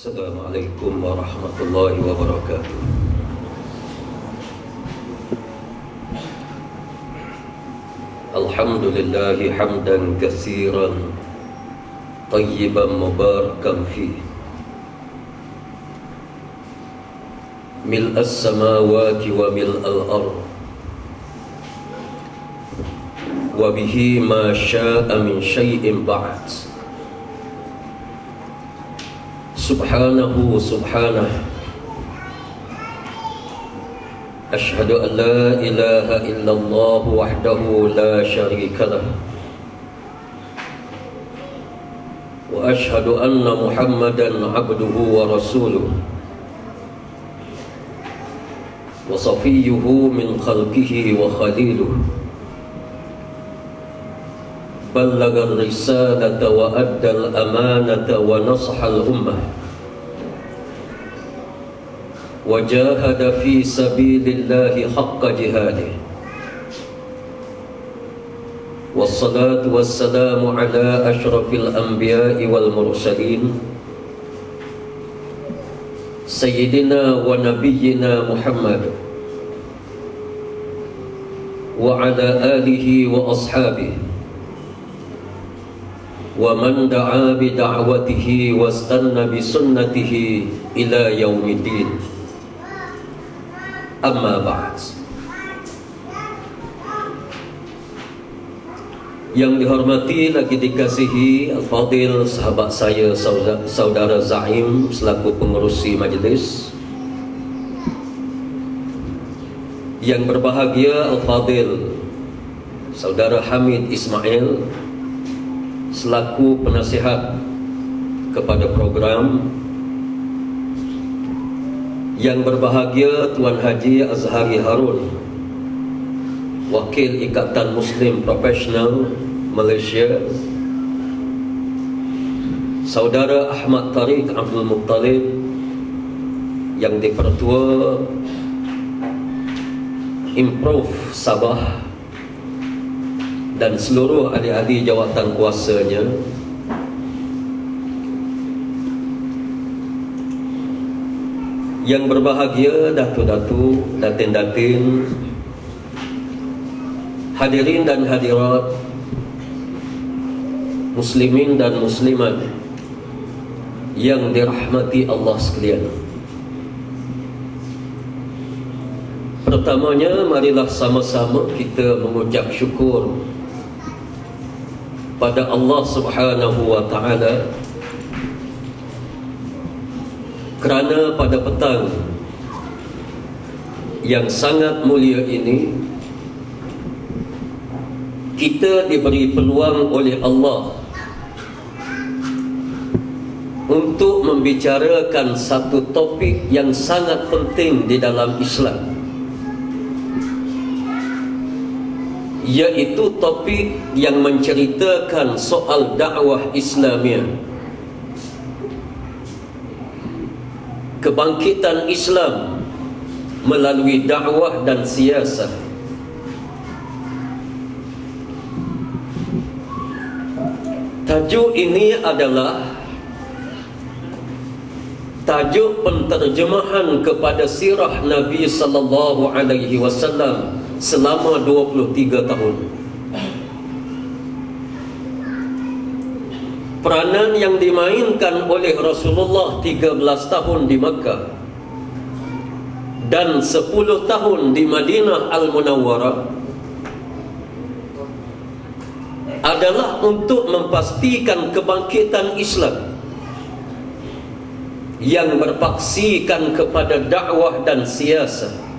Assalamualaikum warahmatullahi wabarakatuh. Alhamdulillahi hamdan katsiran tayyiban mubarakan fihi mil'as samawati wa mil'al ardh wa bihi ma syaa min syai'in ba'd. Subhanahu subhanah. Ashhadu an la ilaha illallah wahdahu la syarika lah. Wa ashhadu anna Muhammadan abduhu wa rasuluh. Wa safiyyuhu min khalqihi wa khaliluh. Ballagha ar-risalata wa adda al-amanata wa nasaha al-ummah. وجاهد في سبيل الله حق جهاده والصلاة والسلام على أشرف الأنبياء والمرسلين سيدنا ونبينا محمد وعلى آله وأصحابه ومن دعا بدعوته واستنى بسنته إلى يوم الدين. Amma ba'd. Yang dihormati lagi dikasihi Al-Fadil sahabat saya Saudara Zaim selaku pengerusi majlis, yang berbahagia Al-Fadil Saudara Hamid Ismail selaku penasihat kepada program, yang berbahagia Tuan Haji Azhari Harun, Wakil Ikatan Muslim Profesional Malaysia, Saudara Ahmad Tariq Abdul Muttalib yang dipertua Improve Sabah, dan seluruh ahli-ahli jawatan kuasanya, yang berbahagia datu-datu, datin-datin, hadirin dan hadirat, muslimin dan muslimat yang dirahmati Allah sekalian. Pertamanya, marilah sama-sama kita mengucap syukur pada Allah Subhanahu wa ta'ala kerana pada petang yang sangat mulia ini kita diberi peluang oleh Allah untuk membicarakan satu topik yang sangat penting di dalam Islam, iaitu topik yang menceritakan soal dakwah Islamiah, kebangkitan Islam melalui dakwah dan siasat. Tajuk ini adalah tajuk penterjemahan kepada sirah Nabi sallallahu alaihi wasallam selama 23 tahun. Peranan yang dimainkan oleh Rasulullah 13 tahun di Makkah dan 10 tahun di Madinah Al-Munawwarah adalah untuk memastikan kebangkitan Islam yang berpaksikan kepada dakwah dan siasat.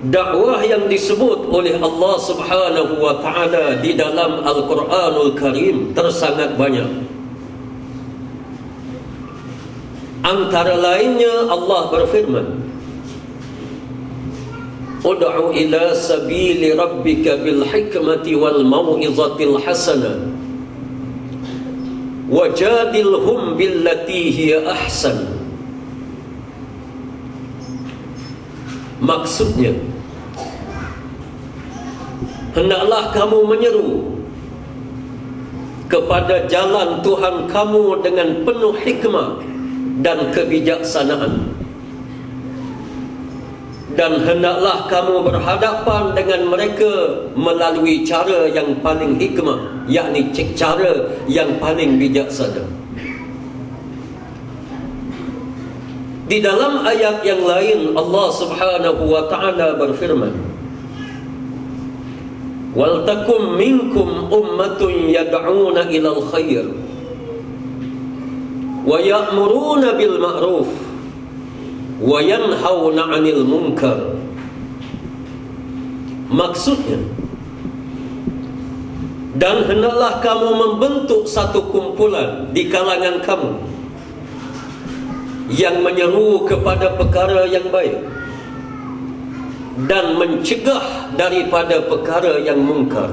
Dakwah yang disebut oleh Allah Subhanahu wa ta'ala di dalam Al-Quranul Karim tersangat banyak. Antara lainnya Allah berfirman, Ud'u ila sabili rabbika bil hikmati wal mau'izatil hasanah wajadilhum billati hiya ahsan. Maksudnya, hendaklah kamu menyeru kepada jalan Tuhan kamu dengan penuh hikmah dan kebijaksanaan. Dan hendaklah kamu berhadapan dengan mereka melalui cara yang paling hikmah, yakni cara yang paling bijaksana. Di dalam ayat yang lain Allah Subhanahu wa ta'ala berfirman, "Wal takum minkum ummatun yad'una ilal khair wa ya'muruna bil ma'ruf wa yanhauna 'anil munkar." Maksudnya, dan hendaklah kamu membentuk satu kumpulan di kalangan kamu yang menyeru kepada perkara yang baik dan mencegah daripada perkara yang mungkar.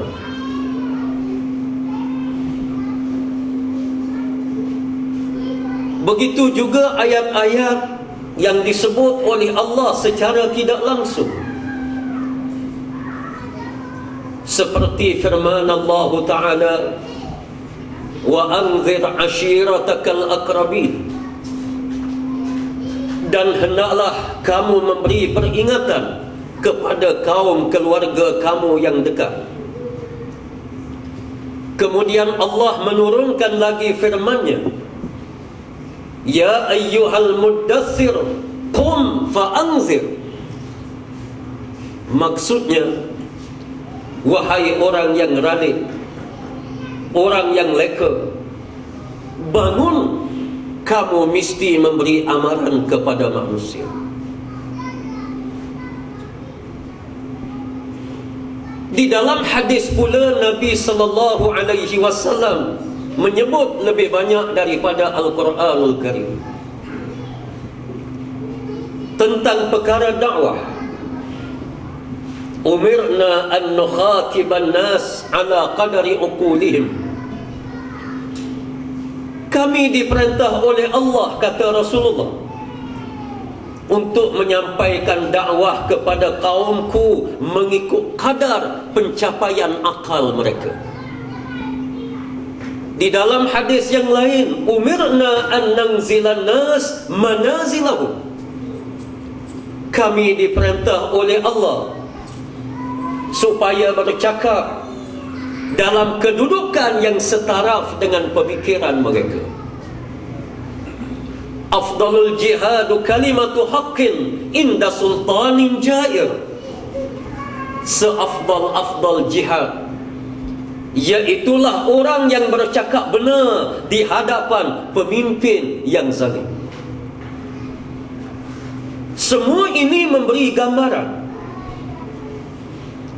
Begitu juga ayat-ayat yang disebut oleh Allah secara tidak langsung, seperti firman Allah Ta'ala, "Wa anzir ashiratakal aqrabin." Dan hendaklah kamu memberi peringatan kepada kaum keluarga kamu yang dekat. Kemudian Allah menurunkan lagi firman-Nya, "Ya ayyuhal muddathir qum fa'anzir." Maksudnya, wahai orang yang ralik, orang yang leka, bangun, kamu mesti memberi amaran kepada manusia. Di dalam hadis pula Nabi sallallahu alaihi wasallam menyebut lebih banyak daripada Al-Quranul Karim tentang perkara dakwah. Umirna an nukhatiban nas ala qadari uqulihim. Kami diperintah oleh Allah, kata Rasulullah, untuk menyampaikan dakwah kepada kaumku mengikut kadar pencapaian akal mereka. Di dalam hadis yang lain, umirna an nanzilan nas manazilahum. Kami diperintah oleh Allah supaya bercakap dalam kedudukan yang setaraf dengan pemikiran mereka. Afdalul jihadu kalimatu haqqin inda sultanin jair. Seafdal-afdal jihad, iaitulah orang yang bercakap benar di hadapan pemimpin yang zalim. Semua ini memberi gambaran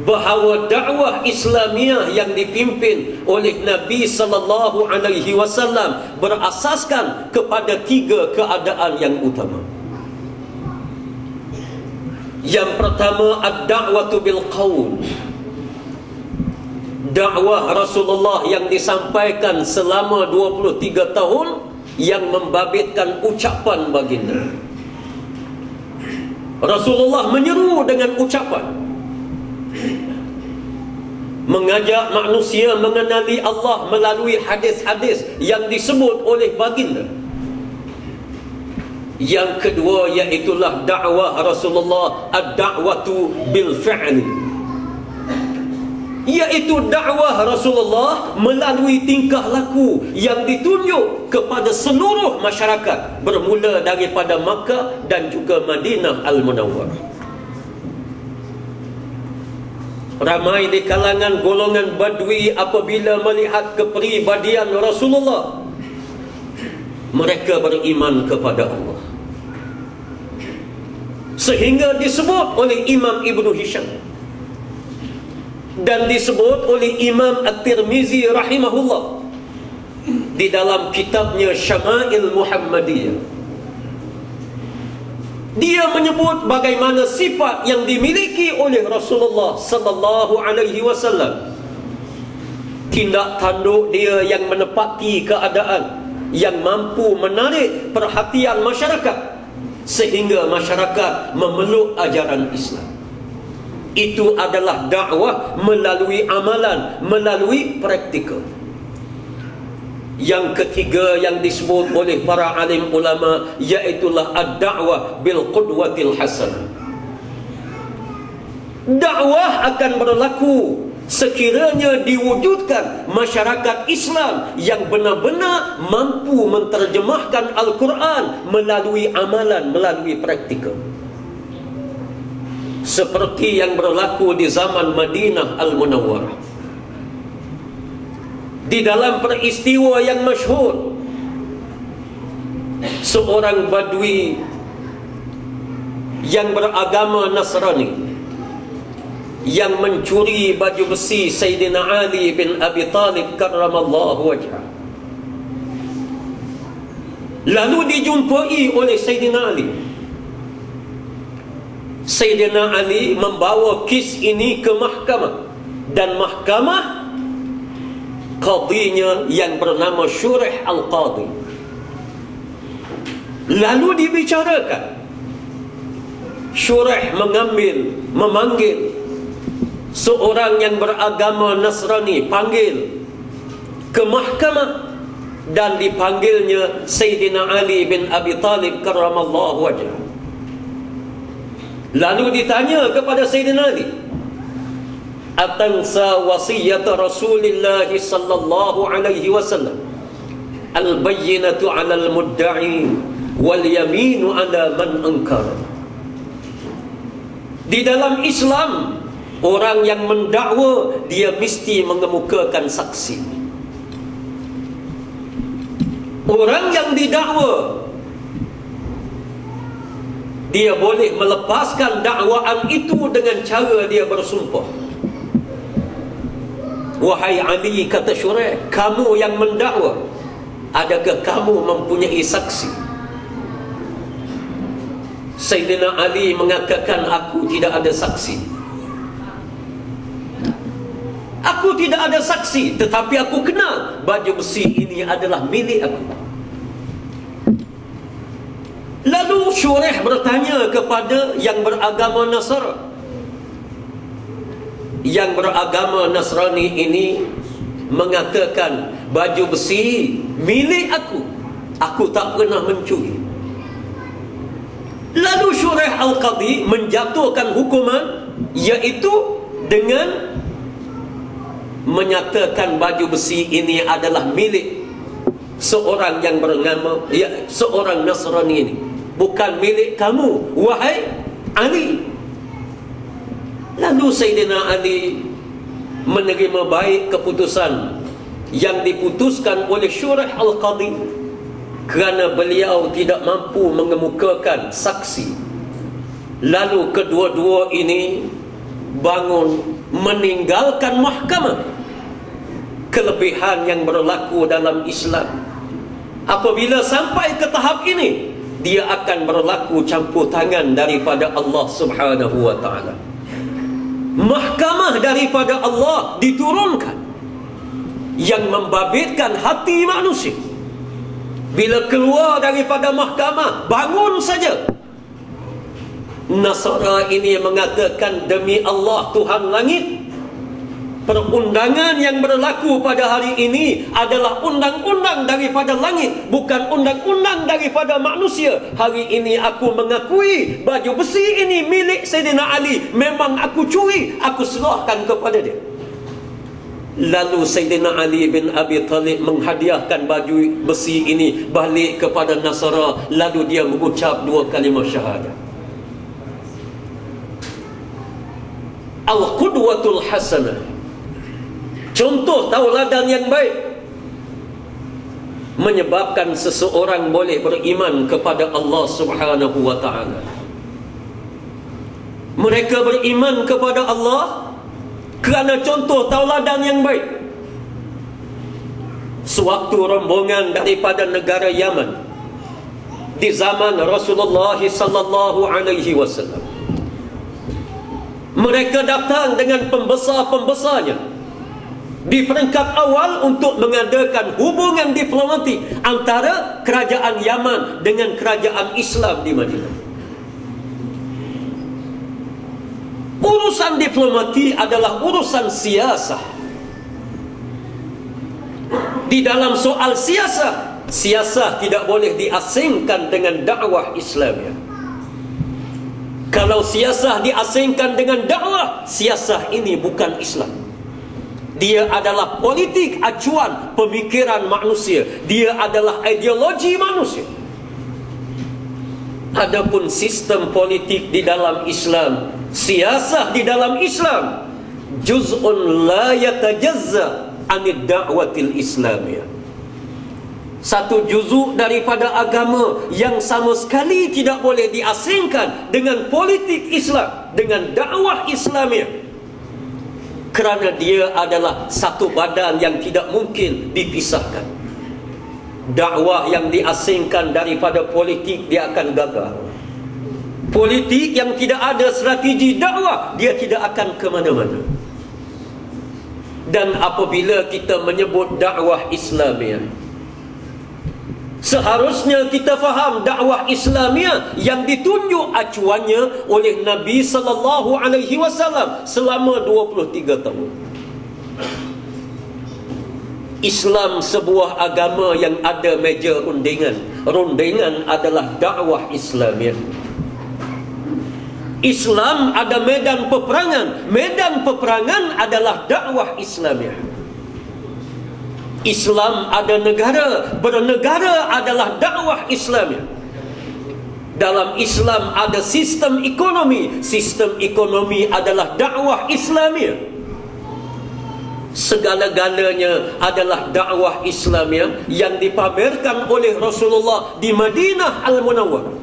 bahawa dakwah Islamiah yang dipimpin oleh Nabi sallallahu alaihi wasallam berasaskan kepada tiga keadaan yang utama. Yang pertama, ad-da'watu bil qaul. Dakwah Rasulullah yang disampaikan selama 23 tahun yang membabitkan ucapan baginda. Rasulullah menyeru dengan ucapan, mengajak manusia mengenali Allah melalui hadis-hadis yang disebut oleh baginda. Yang kedua, iaitulah dakwah Rasulullah ad-da'watu bil fi'li, iaitu dakwah Rasulullah melalui tingkah laku yang ditunjuk kepada seluruh masyarakat, bermula daripada Makkah dan juga Madinah Al-Munawwarah. Ramai di kalangan golongan Badui apabila melihat kepribadian Rasulullah, mereka beriman kepada Allah, sehingga disebut oleh Imam Ibn Hisham dan disebut oleh Imam At-Tirmizi rahimahullah di dalam kitabnya Syama'il Muhammadiyah. Dia menyebut bagaimana sifat yang dimiliki oleh Rasulullah sallallahu alaihi wasallam. Tindak tanduk dia yang menepati keadaan, yang mampu menarik perhatian masyarakat sehingga masyarakat memeluk ajaran Islam. Itu adalah dakwah melalui amalan, melalui praktikal. Yang ketiga yang disebut oleh para alim ulama, iaitulah ad-da'wah bil qudwatil hasanah. Dakwah akan berlaku sekiranya diwujudkan masyarakat Islam yang benar-benar mampu menterjemahkan Al-Quran melalui amalan, melalui praktikal. Seperti yang berlaku di zaman Madinah Al-Munawwarah. Di dalam peristiwa yang masyhur, seorang badui yang beragama Nasrani yang mencuri baju besi Sayyidina Ali bin Abi Talib karramallahu wajhah, lalu dijumpai oleh Sayyidina Ali. Sayyidina Ali membawa kes ini ke mahkamah, dan mahkamah qadinya yang bernama Shurih Al-Qadi. Lalu dibicarakan. Shurih memanggil seorang yang beragama Nasrani, panggil ke mahkamah, dan dipanggilnya Sayyidina Ali bin Abi Talib karramallahu wajhah. Lalu ditanya kepada Sayyidina Ali, atansa wasiyat Rasulullah sallallahu alaihi wasallam, al-bayyinatu 'ala al-mudda'i wal yaminu 'ala man ankar. Di dalam Islam, orang yang mendakwa dia mesti mengemukakan saksi. Orang yang didakwa dia boleh melepaskan dakwaan itu dengan cara dia bersumpah. Wahai Ali, kata Shurih, kamu yang mendakwa, adakah kamu mempunyai saksi? Sayyidina Ali mengatakan, aku tidak ada saksi. Aku tidak ada saksi, tetapi aku kenal baju besi ini adalah milik aku. Lalu Shurih bertanya kepada yang beragama Nasrani. Yang beragama Nasrani ini mengatakan, baju besi milik aku, aku tak pernah mencuri. Lalu Shurih Al-Qadi menjatuhkan hukuman, iaitu dengan menyatakan baju besi ini adalah milik seorang yang bernama, seorang Nasrani ini, bukan milik kamu, wahai Ali. Lalu Sayyidina Ali menerima baik keputusan yang diputuskan oleh Shurih Al-Qadi, kerana beliau tidak mampu mengemukakan saksi. Lalu kedua-dua ini bangun meninggalkan mahkamah. Kelebihan yang berlaku dalam Islam, apabila sampai ke tahap ini, dia akan berlaku campur tangan daripada Allah Subhanahu wa ta'ala. Mahkamah daripada Allah diturunkan, yang membabitkan hati manusia. Bila keluar daripada mahkamah, bangun saja. Nasara ini mengatakan, demi Allah Tuhan langit, perundangan yang berlaku pada hari ini adalah undang-undang daripada langit, bukan undang-undang daripada manusia. Hari ini aku mengakui baju besi ini milik Sayyidina Ali. Memang aku curi, aku serahkan kepada dia. Lalu Sayyidina Ali bin Abi Talib menghadiahkan baju besi ini balik kepada Nasara. Lalu dia mengucap dua kalimah syahadah. Al-Qudwatul Hasanah, contoh tauladan yang baik, menyebabkan seseorang boleh beriman kepada Allah Subhanahu wa ta'ala. Mereka beriman kepada Allah kerana contoh tauladan yang baik. Sewaktu rombongan daripada negara Yaman di zaman Rasulullah sallallahu alaihi wasallam, mereka datang dengan pembesar-pembesarnya di peringkat awal untuk mengadakan hubungan diplomatik antara kerajaan Yaman dengan kerajaan Islam di Madinah. Urusan diplomatik adalah urusan siasah. Di dalam soal siasah, siasah tidak boleh diasingkan dengan dakwah Islamiyah. Kalau siasah diasingkan dengan dakwah, siasah ini bukan Islam. Dia adalah politik acuan pemikiran manusia. Dia adalah ideologi manusia. Adapun sistem politik di dalam Islam, siasah di dalam Islam, juz'un la yatajazza anid da'watil islamiyah. Satu juzuk daripada agama yang sama sekali tidak boleh diasingkan dengan politik Islam, dengan dakwah Islamiah. Kerana dia adalah satu badan yang tidak mungkin dipisahkan. Dakwah yang diasingkan daripada politik, dia akan gagal. Politik yang tidak ada strategi dakwah, dia tidak akan ke mana-mana. Dan apabila kita menyebut dakwah Islamiah, seharusnya kita faham dakwah Islamiah yang ditunjuk acuannya oleh Nabi sallallahu alaihi wasallam selama 23 tahun. Islam sebuah agama yang ada meja rundingan. Rundingan adalah dakwah Islamiah. Islam ada medan peperangan. Medan peperangan adalah dakwah Islamiah. Islam ada negara. Bernegara adalah dakwah Islamiah. Dalam Islam ada sistem ekonomi. Sistem ekonomi adalah dakwah Islamiah. Segala-galanya adalah dakwah Islamiah yang dipamerkan oleh Rasulullah di Madinah Al-Munawwarah.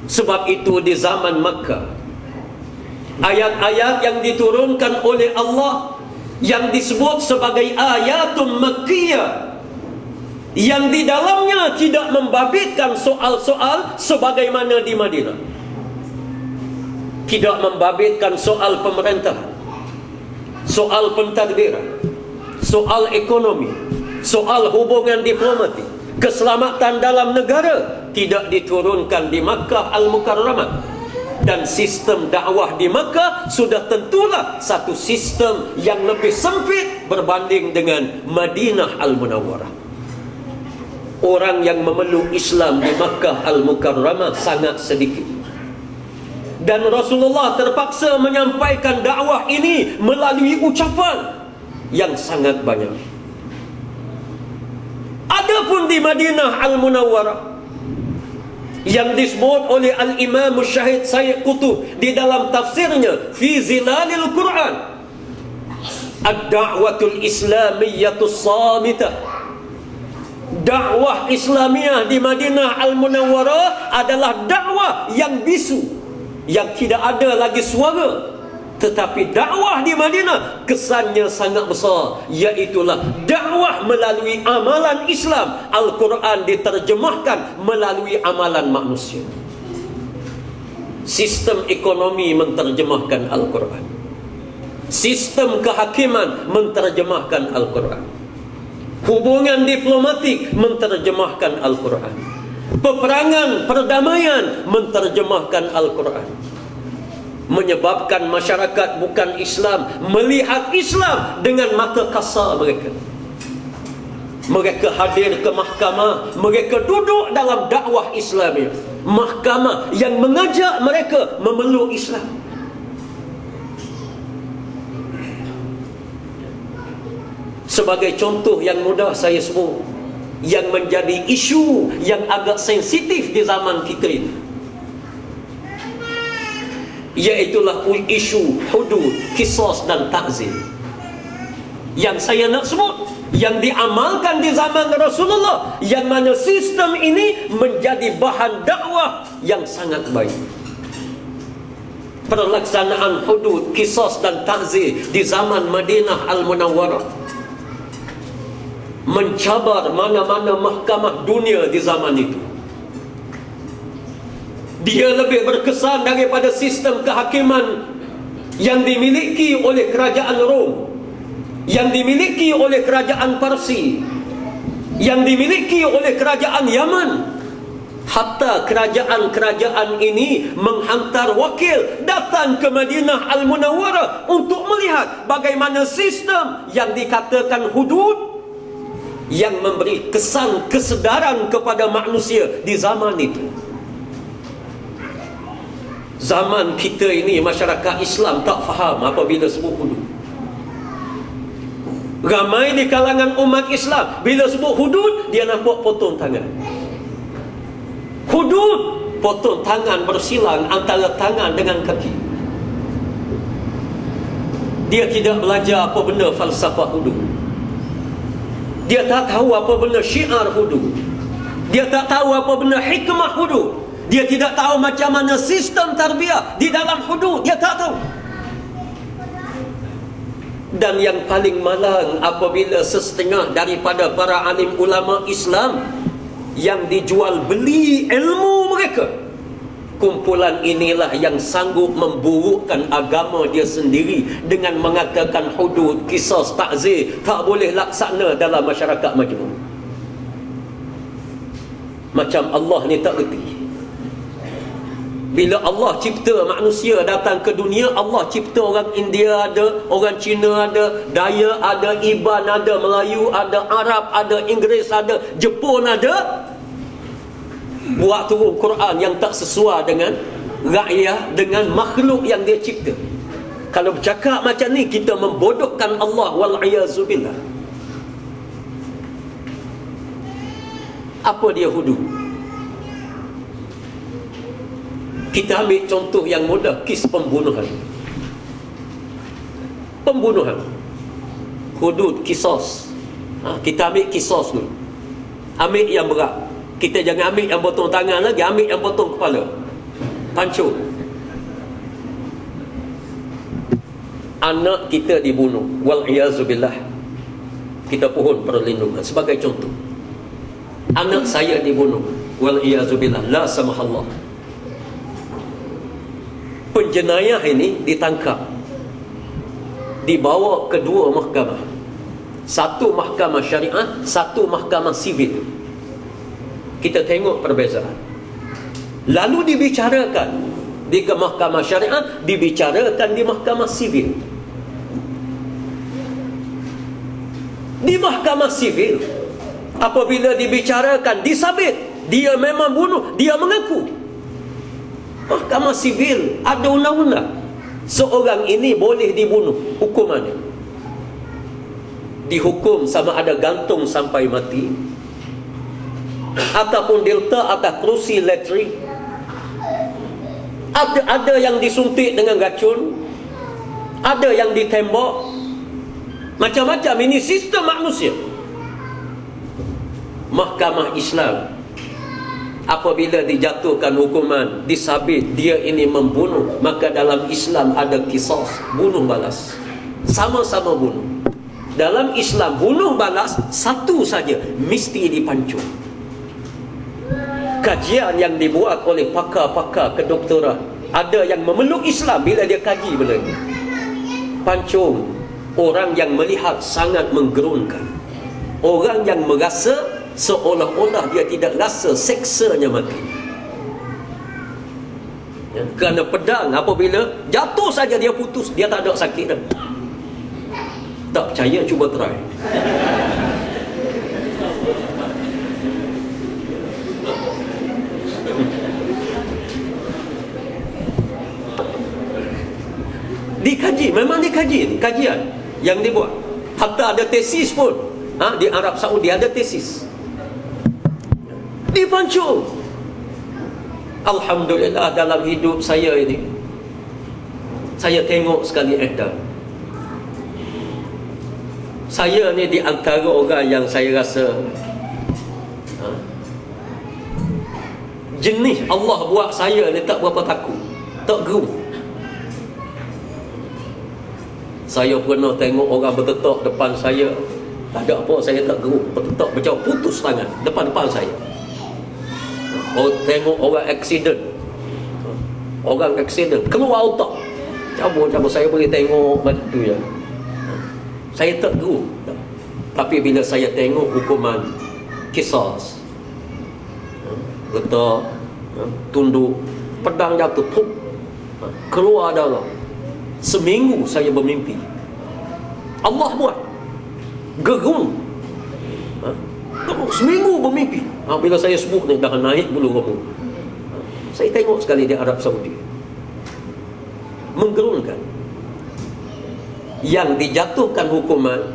Sebab itu di zaman Makkah, ayat-ayat yang diturunkan oleh Allah yang disebut sebagai ayatul makkiyah, yang di dalamnya tidak membabitkan soal-soal sebagaimana di Madinah. Tidak membabitkan soal pemerintahan, soal pentadbiran, soal ekonomi, soal hubungan diplomatik, keselamatan dalam negara. Tidak diturunkan di Makkah Al-Mukarramah. Dan sistem dakwah di Makkah sudah tentulah satu sistem yang lebih sempit berbanding dengan Madinah Al-Munawwarah. Orang yang memeluk Islam di Makkah Al-Mukarramah sangat sedikit. Dan Rasulullah terpaksa menyampaikan dakwah ini melalui ucapan yang sangat banyak. Adapun di Madinah Al-Munawwarah, yang disebut oleh Al-Imam Syahid Sayyid Qutub di dalam tafsirnya Fi Zilalil Quran, Ad-da'watul Islamiyatus Samitah, dakwah Islamiah di Madinah Al-Munawwarah adalah dakwah yang bisu, yang tidak ada lagi suara. Tetapi dakwah di Madinah kesannya sangat besar, iaitulah dakwah melalui amalan Islam. Al-Quran diterjemahkan melalui amalan manusia. Sistem ekonomi menterjemahkan Al-Quran. Sistem kehakiman menterjemahkan Al-Quran. Hubungan diplomatik menterjemahkan Al-Quran. Peperangan, perdamaian menterjemahkan Al-Quran. Menyebabkan masyarakat bukan Islam melihat Islam dengan mata kasar mereka. Mereka hadir ke mahkamah, mereka duduk dalam dakwah Islamiah, mahkamah yang mengajak mereka memeluk Islam. Sebagai contoh yang mudah saya sebut, yang menjadi isu yang agak sensitif di zaman kita ini, iaitulah isu hudud, qisas dan ta'zir. Yang saya nak sebut, yang diamalkan di zaman Rasulullah, yang mana sistem ini menjadi bahan dakwah yang sangat baik. Pelaksanaan hudud, qisas dan ta'zir di zaman Madinah Al-Munawwarah mencabar mana-mana mahkamah dunia di zaman itu. Dia lebih berkesan daripada sistem kehakiman yang dimiliki oleh kerajaan Rom, yang dimiliki oleh kerajaan Parsi, yang dimiliki oleh kerajaan Yaman. Hatta kerajaan-kerajaan ini menghantar wakil datang ke Madinah Al-Munawwarah untuk melihat bagaimana sistem yang dikatakan hudud yang memberi kesan kesedaran kepada manusia di zaman itu. Zaman kita ini masyarakat Islam tak faham apabila sebut hudud. Ramai di kalangan umat Islam bila sebut hudud, dia nampak potong tangan. Hudud, potong tangan bersilang antara tangan dengan kaki. Dia tidak belajar apa benda falsafah hudud. Dia tak tahu apa benda syiar hudud. Dia tak tahu apa benda hikmah hudud. Dia tidak tahu macam mana sistem tarbiyah di dalam hudud. Dia tak tahu. Dan yang paling malang apabila sesetengah daripada para alim ulama Islam yang dijual beli ilmu mereka, kumpulan inilah yang sanggup memburukkan agama dia sendiri dengan mengatakan hudud, qisas, ta'zir tak boleh laksana dalam masyarakat majmuk. Macam Allah ni tak reti. Bila Allah cipta manusia datang ke dunia, Allah cipta orang India ada, orang Cina ada, Dayak ada, Iban ada, Melayu ada, Arab ada, Inggeris ada, Jepun ada. Buat turun Quran yang tak sesuai dengan rakyat, dengan makhluk yang dia cipta. Kalau bercakap macam ni, kita membodohkan Allah, wal'iyazubillah. Apa dia hudud? Kita ambil contoh yang mudah, kes pembunuhan. Pembunuhan, hudud, qisas. Kita ambil qisas dulu. Ambil yang berat. Kita jangan ambil yang potong tangan lagi, ambil yang potong kepala, pancung. Anak kita dibunuh, wal'iyazubillah. Kita pohon perlindungan. Sebagai contoh, anak saya dibunuh, wal'iyazubillah, la samahallah. Penjenayah ini ditangkap, dibawa ke dua mahkamah. Satu mahkamah syariat, satu mahkamah sivil. Kita tengok perbezaan. Lalu dibicarakan di mahkamah syariat, dibicarakan di mahkamah sivil. Di mahkamah sivil, apabila dibicarakan, disabit dia memang bunuh, dia mengaku. Mahkamah sivil ada undang-undang. Seorang ini boleh dibunuh, hukumannya dihukum sama ada gantung sampai mati, ataupun diletak atas kerusi elektrik. Ada yang disuntik dengan racun, ada yang ditembak. Macam-macam. Ini sistem manusia. Mahkamah Islam, apabila dijatuhkan hukuman, disabit dia ini membunuh, maka dalam Islam ada qisas, bunuh balas. Sama-sama bunuh. Dalam Islam bunuh balas satu saja, mesti dipancung. Kajian yang dibuat oleh pakar-pakar kedoktoran, ada yang memeluk Islam bila dia kaji benda ini. Pancung orang yang melihat sangat menggerunkan, orang yang merasa seolah-olah dia tidak rasa seksanya mati. Kerana pedang apabila jatuh saja dia putus, dia tak ada sakit dah. Tak percaya, cuba try. Dikaji, memang dikaji, kajian yang dibuat. Hatta ada tesis pun. Di Arab Saudi ada tesis. Dipancung. Alhamdulillah, dalam hidup saya ini, saya tengok sekali edan. Saya ni di antara orang yang saya rasa jenis Allah buat saya ni tak berapa takut, tak gerung. Saya pernah tengok orang bertetak depan saya, tak ada apa, saya tak gerung. Bertetak macam putus tangan depan saya. Tengok orang accident, keluar otak, cabut. Saya boleh tengok macam tu ya. Saya tak gerung. Tapi bila saya tengok hukuman qisas, letak, tunduk, pedang jatuh, keluar darah, seminggu saya bermimpi. Allah buat gerung. seminggu bermimpi. Bila saya sebut ni dah naik bulu rambut. Saya tengok sekali di Arab Saudi, menggerunkan. Yang dijatuhkan hukuman,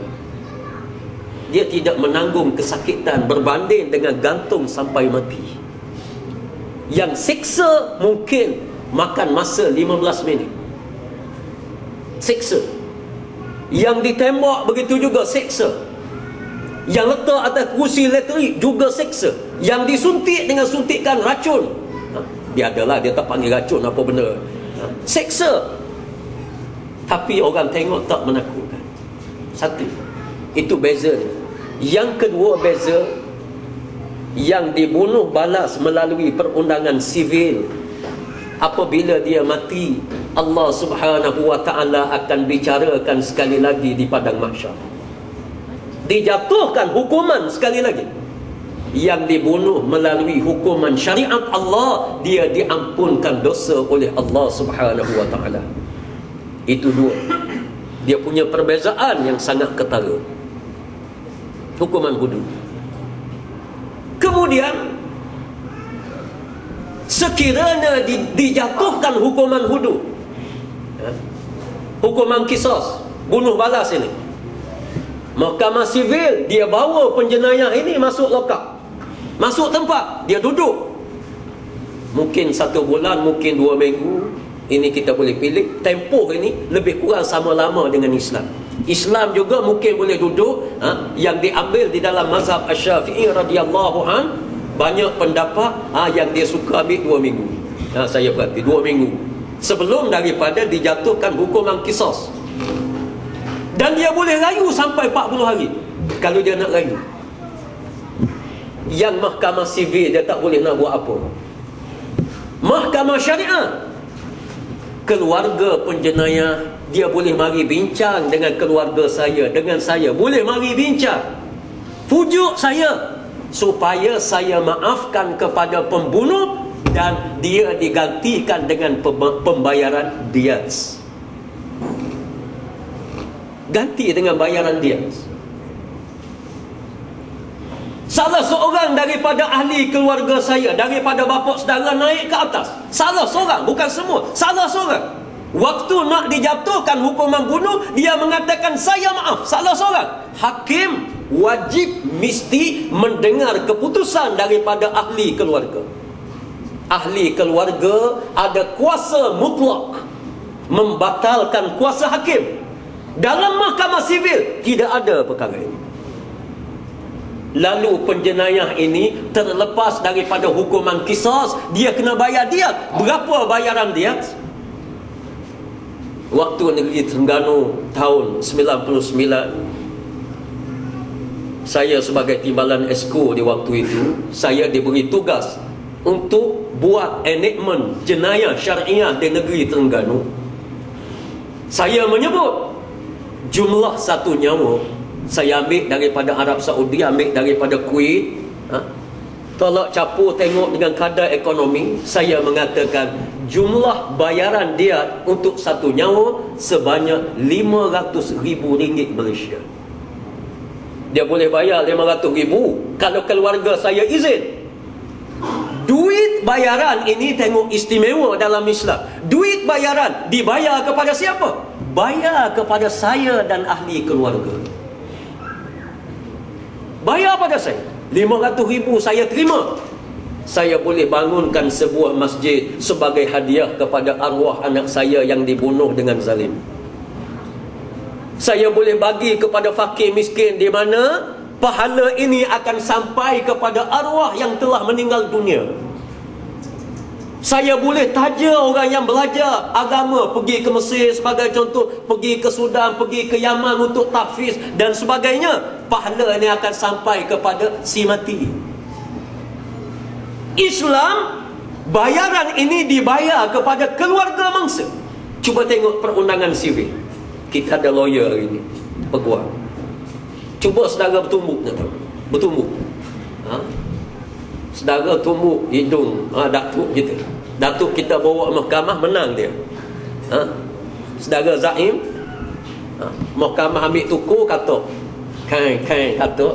dia tidak menanggung kesakitan berbanding dengan gantung sampai mati. Yang siksa mungkin makan masa 15 minit. Siksa. Yang ditembak begitu juga siksa. Yang letak atas kursi elektrik juga siksa. Yang disuntik dengan suntikan racun. Dia adalah, dia tak panggil racun apa benda. Siksa. Tapi orang tengok tak menakutkan. Satu, itu beza dia. Yang kedua beza, yang dibunuh balas melalui perundangan sivil, apabila dia mati, Allah Subhanahu wa ta'ala akan bicarakan sekali lagi di padang mahsyar. Dijatuhkan hukuman sekali lagi. Yang dibunuh melalui hukuman syariat Allah, dia diampunkan dosa oleh Allah Subhanahu wa ta'ala. Itu dua. Dia punya perbezaan yang sangat ketara. Hukuman hudud. Kemudian, sekiranya dijatuhkan hukuman hudud, hukuman qisas, bunuh balas ini, Mahkamah sivil dia bawa penjenayah ini masuk lokap, masuk tempat, dia duduk. Mungkin 1 bulan, mungkin 2 minggu. Ini kita boleh pilih. Tempoh ini lebih kurang sama lama dengan Islam. Islam juga mungkin boleh duduk. Yang diambil di dalam mazhab Asy-Syafi'i radhiyallahu an, banyak pendapat yang dia suka ambil 2 minggu. Saya berarti 2 minggu sebelum daripada dijatuhkan hukuman qisas. Dan dia boleh rayu sampai 40 hari kalau dia nak rayu. Yang mahkamah sivil dia tak boleh nak buat apa. Mahkamah syariah, keluarga penjenayah, dia boleh mari bincang dengan keluarga saya, dengan saya, boleh mari bincang, pujuk saya supaya saya maafkan kepada pembunuh dan dia digantikan dengan pembayaran diyat. Ganti dengan bayaran diyat. Salah seorang daripada ahli keluarga saya, daripada bapa saudara naik ke atas, salah seorang, bukan semua, salah seorang, waktu nak dijatuhkan hukuman bunuh, dia mengatakan saya maaf, salah seorang. Hakim wajib mesti mendengar keputusan daripada ahli keluarga. Ahli keluarga ada kuasa mutlak membatalkan kuasa hakim. Dalam mahkamah sivil tidak ada perkara ini. Lalu penjenayah ini terlepas daripada hukuman qisas, dia kena bayar diyat. Berapa bayaran diyat? Waktu negeri Terengganu tahun 99, saya sebagai timbalan esko di waktu itu, saya diberi tugas untuk buat enactment jenayah syariah di negeri Terengganu. Saya menyebut jumlah 1 nyawa. Saya ambil daripada Arab Saudi, ambil daripada Kuwait. Tolak capur tengok dengan kadar ekonomi. Saya mengatakan jumlah bayaran dia untuk 1 nyawa sebanyak RM500,000 Malaysia. Dia boleh bayar RM500,000 kalau keluarga saya izin. Duit bayaran ini tengok istimewa dalam Islam. Duit bayaran dibayar kepada siapa? Bayar kepada saya dan ahli keluarga. Bayar pada saya. RM500,000 saya terima. Saya boleh bangunkan sebuah masjid sebagai hadiah kepada arwah anak saya yang dibunuh dengan zalim. Saya boleh bagi kepada fakir miskin, di mana pahala ini akan sampai kepada arwah yang telah meninggal dunia. Saya boleh taja orang yang belajar agama pergi ke Mesir sebagai contoh, pergi ke Sudan, pergi ke Yaman untuk tahfiz dan sebagainya. Pahala ini akan sampai kepada si mati. Islam, bayaran ini dibayar kepada keluarga mangsa. Cuba tengok perundangan sivil. Kita ada lawyer ini, peguam. Cuba saudara bertumbuk, bertumbuk. Saudara tumbuk hidung datuk kita. Datuk kita bawa mahkamah, menang dia. Saudara zaim, mahkamah ambil tukur, kata kain kata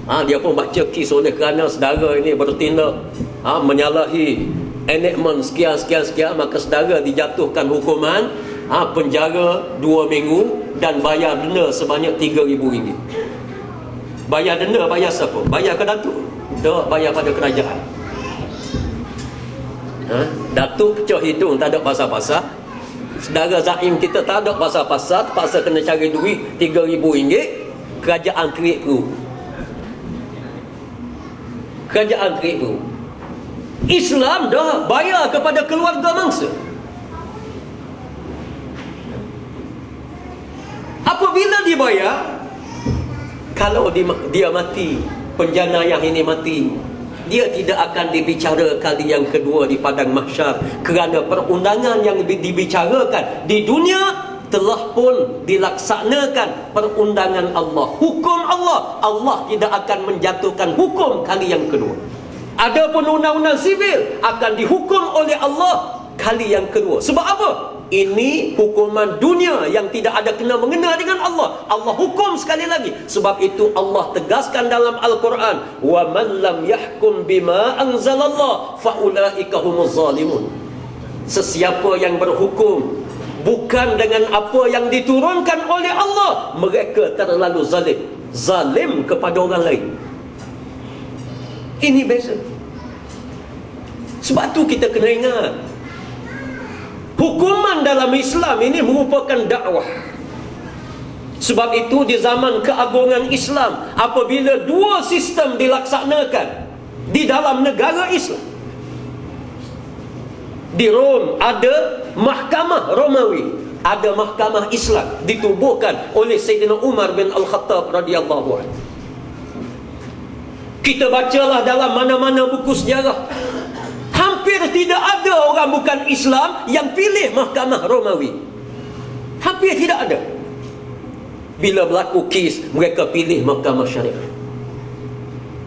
Dia pun baca kes oleh kerana saudara ini bertindak menyalahi enactment sekian, maka saudara dijatuhkan hukuman penjara 2 minggu dan bayar denda sebanyak RM3,000. Bayar denda, bayar siapa? Bayar ke Datuk? Tak, bayar pada kerajaan. Datuk kecoh hidung, tak ada pasal-pasal. Saudara zaim kita tak ada pasal-pasal, terpaksa kena cari duit RM3,000, kerajaan create perlu. Kerajaan create perlu. Islam dah bayar kepada keluarga mangsa. Apabila dibayar, kalau dia mati, penjenayah ini mati, dia tidak akan dibicara kali yang kedua di padang mahsyar, kerana perundangan yang dibicarakan di dunia telah pun dilaksanakan. Perundangan Allah, hukum Allah, Allah tidak akan menjatuhkan hukum kali yang kedua. Adapun undang-undang sivil akan dihukum oleh Allah kali yang kedua. Sebab apa? Ini hukuman dunia yang tidak ada kena-mengena dengan Allah. Allah hukum sekali lagi. Sebab itu Allah tegaskan dalam Al-Quran, wa man lam yahkum bima anzalallah fa ulaika humuz zalimun. Sesiapa yang berhukum bukan dengan apa yang diturunkan oleh Allah, mereka terlalu zalim. Zalim kepada orang lain. Ini beza. Sebab tu kita kena ingat, hukuman dalam Islam ini merupakan dakwah. Sebab itu di zaman keagungan Islam, apabila dua sistem dilaksanakan di dalam negara Islam, di Rom ada mahkamah Romawi, ada mahkamah Islam ditubuhkan oleh Sayyidina Umar bin Al-Khattab radhiyallahu anhu. Kita bacalah dalam mana-mana buku sejarah, hampir tidak ada orang bukan Islam yang pilih mahkamah Romawi. Hampir tidak ada. Bila berlaku kes, mereka pilih mahkamah syariah.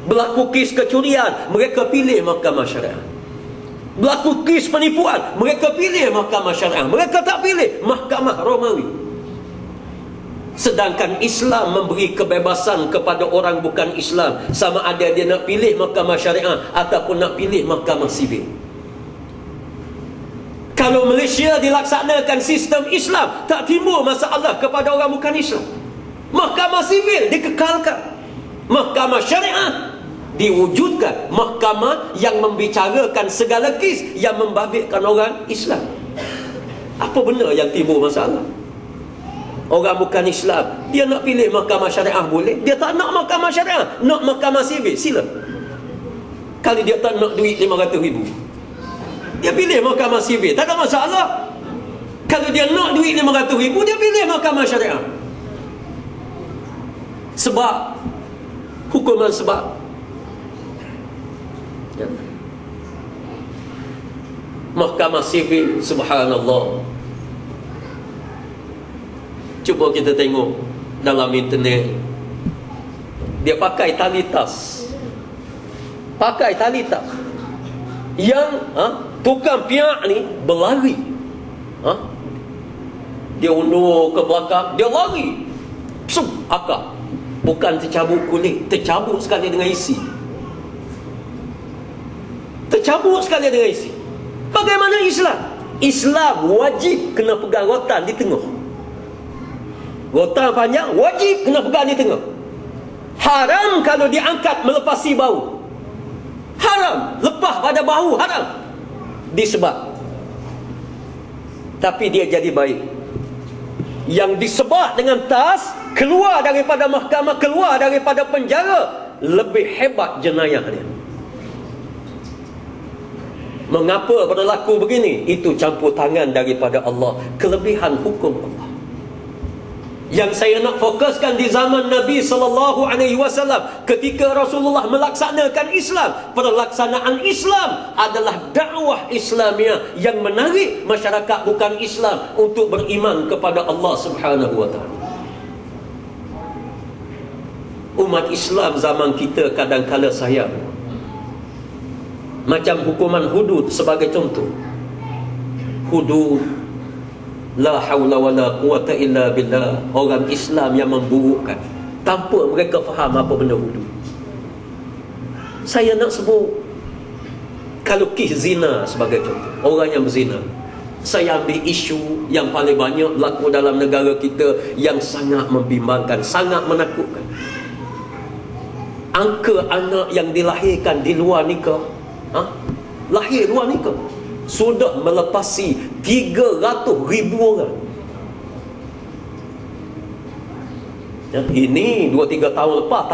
Berlaku kes kecurian, mereka pilih mahkamah syariah. Berlaku kes penipuan, mereka pilih mahkamah syariah. Mereka tak pilih mahkamah Romawi. Sedangkan Islam memberi kebebasan kepada orang bukan Islam, sama ada dia nak pilih mahkamah syariah ataupun nak pilih mahkamah sivil. Kalau Malaysia dilaksanakan sistem Islam, tak timbul masalah kepada orang bukan Islam. Mahkamah sivil dikekalkan, mahkamah syariah diwujudkan, mahkamah yang membicarakan segala kes yang membabitkan orang Islam. Apa benda yang timbul masalah? Orang bukan Islam, dia nak pilih mahkamah syariah boleh. Dia tak nak mahkamah syariah, nak mahkamah sivil, sila. Kalau dia tak nak duit RM500,000, dia pilih mahkamah sivil, tak ada masalah. Kalau dia nak duit RM500,000, dia pilih mahkamah syariah. Sebab hukuman sebab. Mahkamah sivil, subhanallah, cuba kita tengok dalam internet, dia pakai tali tas. Pakai tali tas yang tukang piak ni berlari, dia undur ke belakang, dia lari, akak. Bukan tercabut kulit, tercabut sekali dengan isi. Tercabut sekali dengan isi. Bagaimana Islam? Islam wajib kena pegang rotan di tengah. Rotan panjang wajib kena pegang di tengah. Haram kalau diangkat melepasi bau. Haram lepas pada bahu, haram disebat. Tapi dia jadi baik. Yang disebat dengan tas, keluar daripada mahkamah, keluar daripada penjara, lebih hebat jenayah dia. Mengapa berlaku begini? Itu campur tangan daripada Allah, kelebihan hukum Allah. Yang saya nak fokuskan di zaman Nabi SAW, ketika Rasulullah melaksanakan Islam, pelaksanaan Islam adalah dakwah Islamiah yang menarik masyarakat bukan Islam untuk beriman kepada Allah Subhanahu wa taala. Umat Islam zaman kita kadang-kala sayang, macam hukuman hudud sebagai contoh. Hudud, la haula wala quwata illa billah, orang Islam yang memburukkan tanpa mereka faham apa benda hudud. Saya nak sebut, kalau kes zina sebagai contoh, orang yang berzina, saya ambil isu yang paling banyak berlaku dalam negara kita, yang sangat membimbangkan, sangat menakutkan. Angka anak yang dilahirkan di luar nikah, lahir luar nikah, sudah melepasi 300,000 orang. Ini 2-3 tahun lepas,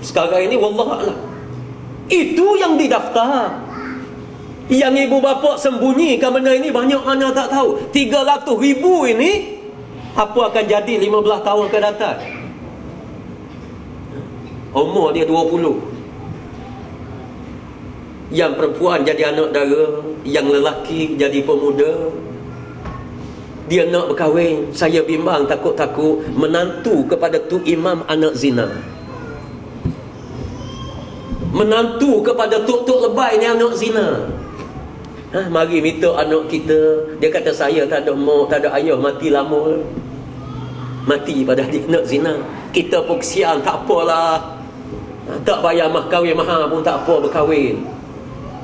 sekarang ini wallahualam. Itu yang didaftar. Yang ibu bapa sembunyikan benda ini, banyak mana tak tahu. 300,000 ini, apa akan jadi 15 tahun ke datang? Umur dia 20. Yang perempuan jadi anak dara, yang lelaki jadi pemuda. Dia nak berkahwin. Saya bimbang, takut-takut menantu kepada tu imam anak zina, menantu kepada tok-tok lebay ni anak zina. Mari minta anak kita, dia kata saya tak ada mak, tak ada ayah, mati lama, mati pada adik nak zina. Kita pun kesian, tak apalah, tak bayar mah kahwin mahal pun tak apa berkahwin.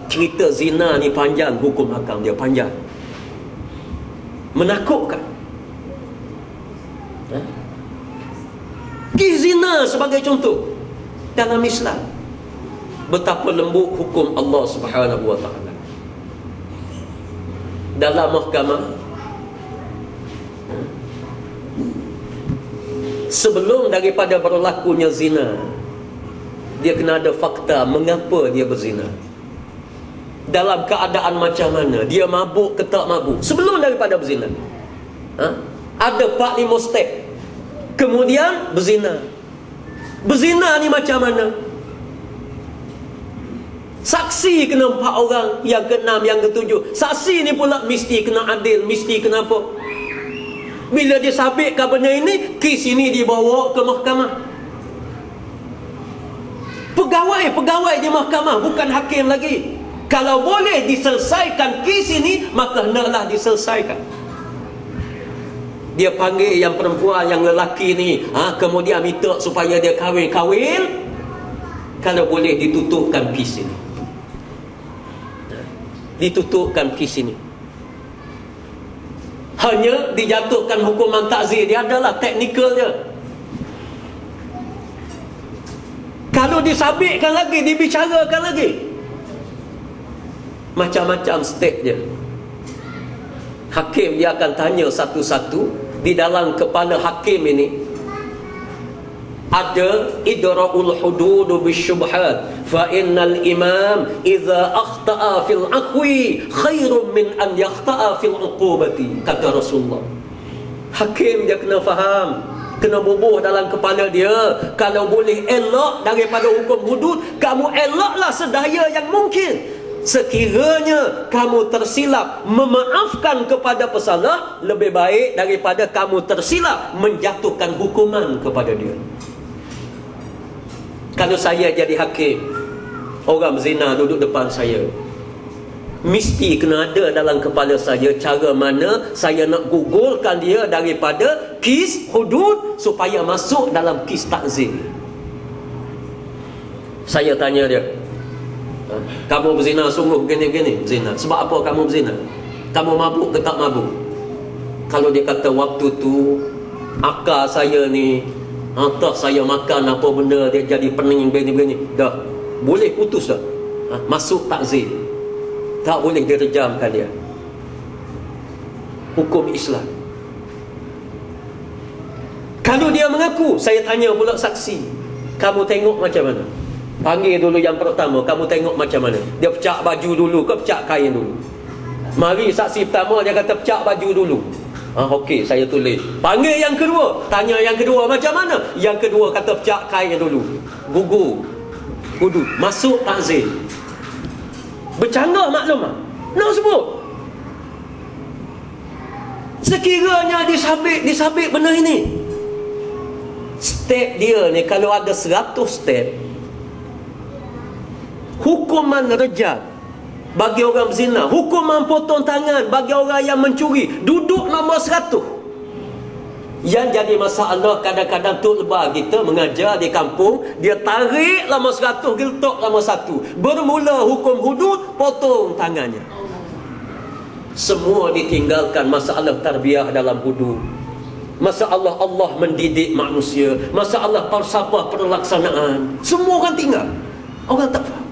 Cerita zina ni panjang, hukum hakam dia panjang, menakutkan. Kes zina sebagai contoh dalam Islam, betapa lembut hukum Allah Subhanahu wa ta'ala. Dalam mahkamah, sebelum daripada berlakunya zina, dia kena ada fakta mengapa dia berzina, dalam keadaan macam mana, dia mabuk ke tak mabuk sebelum daripada berzina. Ada 4-5 step. Kemudian berzina. Berzina ni macam mana? Saksi kena 4 orang, yang ke-6, yang ke-7. Saksi ni pula mesti kena adil, mesti kena apa? Bila dia sabitkan benda ini, kes ini dibawa ke mahkamah. Pegawai di mahkamah, bukan hakim lagi. Kalau boleh diselesaikan kes ini, maka hendaklah diselesaikan. Dia panggil yang perempuan, yang lelaki ni, kemudian minta supaya dia kahwin. Kalau boleh ditutupkan kes ini, ditutupkan kes ini. Hanya dijatuhkan hukuman takzir, dia adalah teknikal dia. Kalau disabitkan lagi, dibicarakan lagi, macam-macam step dia. Hakim dia akan tanya satu-satu. Di dalam kepala hakim ini ada idra'ul hudud bisyubhat, fa innal imam idza akhta'a fil aqwi khairun min an yakhta'a fil uqubati, kata Rasulullah. Hakim dia kena faham, kena bubuh dalam kepala dia, kalau boleh elak daripada hukum hudud, kamu elaklah sedaya yang mungkin. Sekiranya kamu tersilap memaafkan kepada pesalah, lebih baik daripada kamu tersilap menjatuhkan hukuman kepada dia. Kalau saya jadi hakim, orang berzina duduk depan saya, mesti kena ada dalam kepala saya cara mana saya nak gugurkan dia daripada kes hudud supaya masuk dalam kes takzir. Saya tanya dia, kamu berzina sungguh begini-begini? Berzina. Sebab apa kamu berzina? Kamu mabuk ke tak mabuk? Kalau dia kata waktu tu akal saya ni, entah saya makan apa benda, dia jadi pening begini-begini, dah boleh putus dah, masuk takzir. Tak boleh direjamkan dia. Hukum Islam. Kalau dia mengaku, saya tanya pula saksi, kamu tengok macam mana? Panggil dulu yang pertama, kamu tengok macam mana? Dia pecah baju dulu ke pecah kain dulu? Mari saksi pertama dia kata pecah baju dulu. Okey, saya tulis. Panggil yang kedua, tanya yang kedua macam mana? Yang kedua kata pecah kain dulu. Gugur hudud, masuk takzir. Bercanggah maklumat, nak sebut. Sekiranya disabit benda ini, step dia ni kalau ada 100 step, hukuman rejam bagi orang berzina, hukuman potong tangan bagi orang yang mencuri, duduk nombor 100. Yang jadi masalah kadang-kadang Tok Lebah kita mengajar di kampung, dia tarik lama 100, geletak lama 1. Bermula hukum hudud, potong tangannya. Semua ditinggalkan masalah tarbiyah dalam hudud. Masalah Allah mendidik manusia, masalah falsafah perlaksanaan. Semua orang tinggal. Orang tak faham.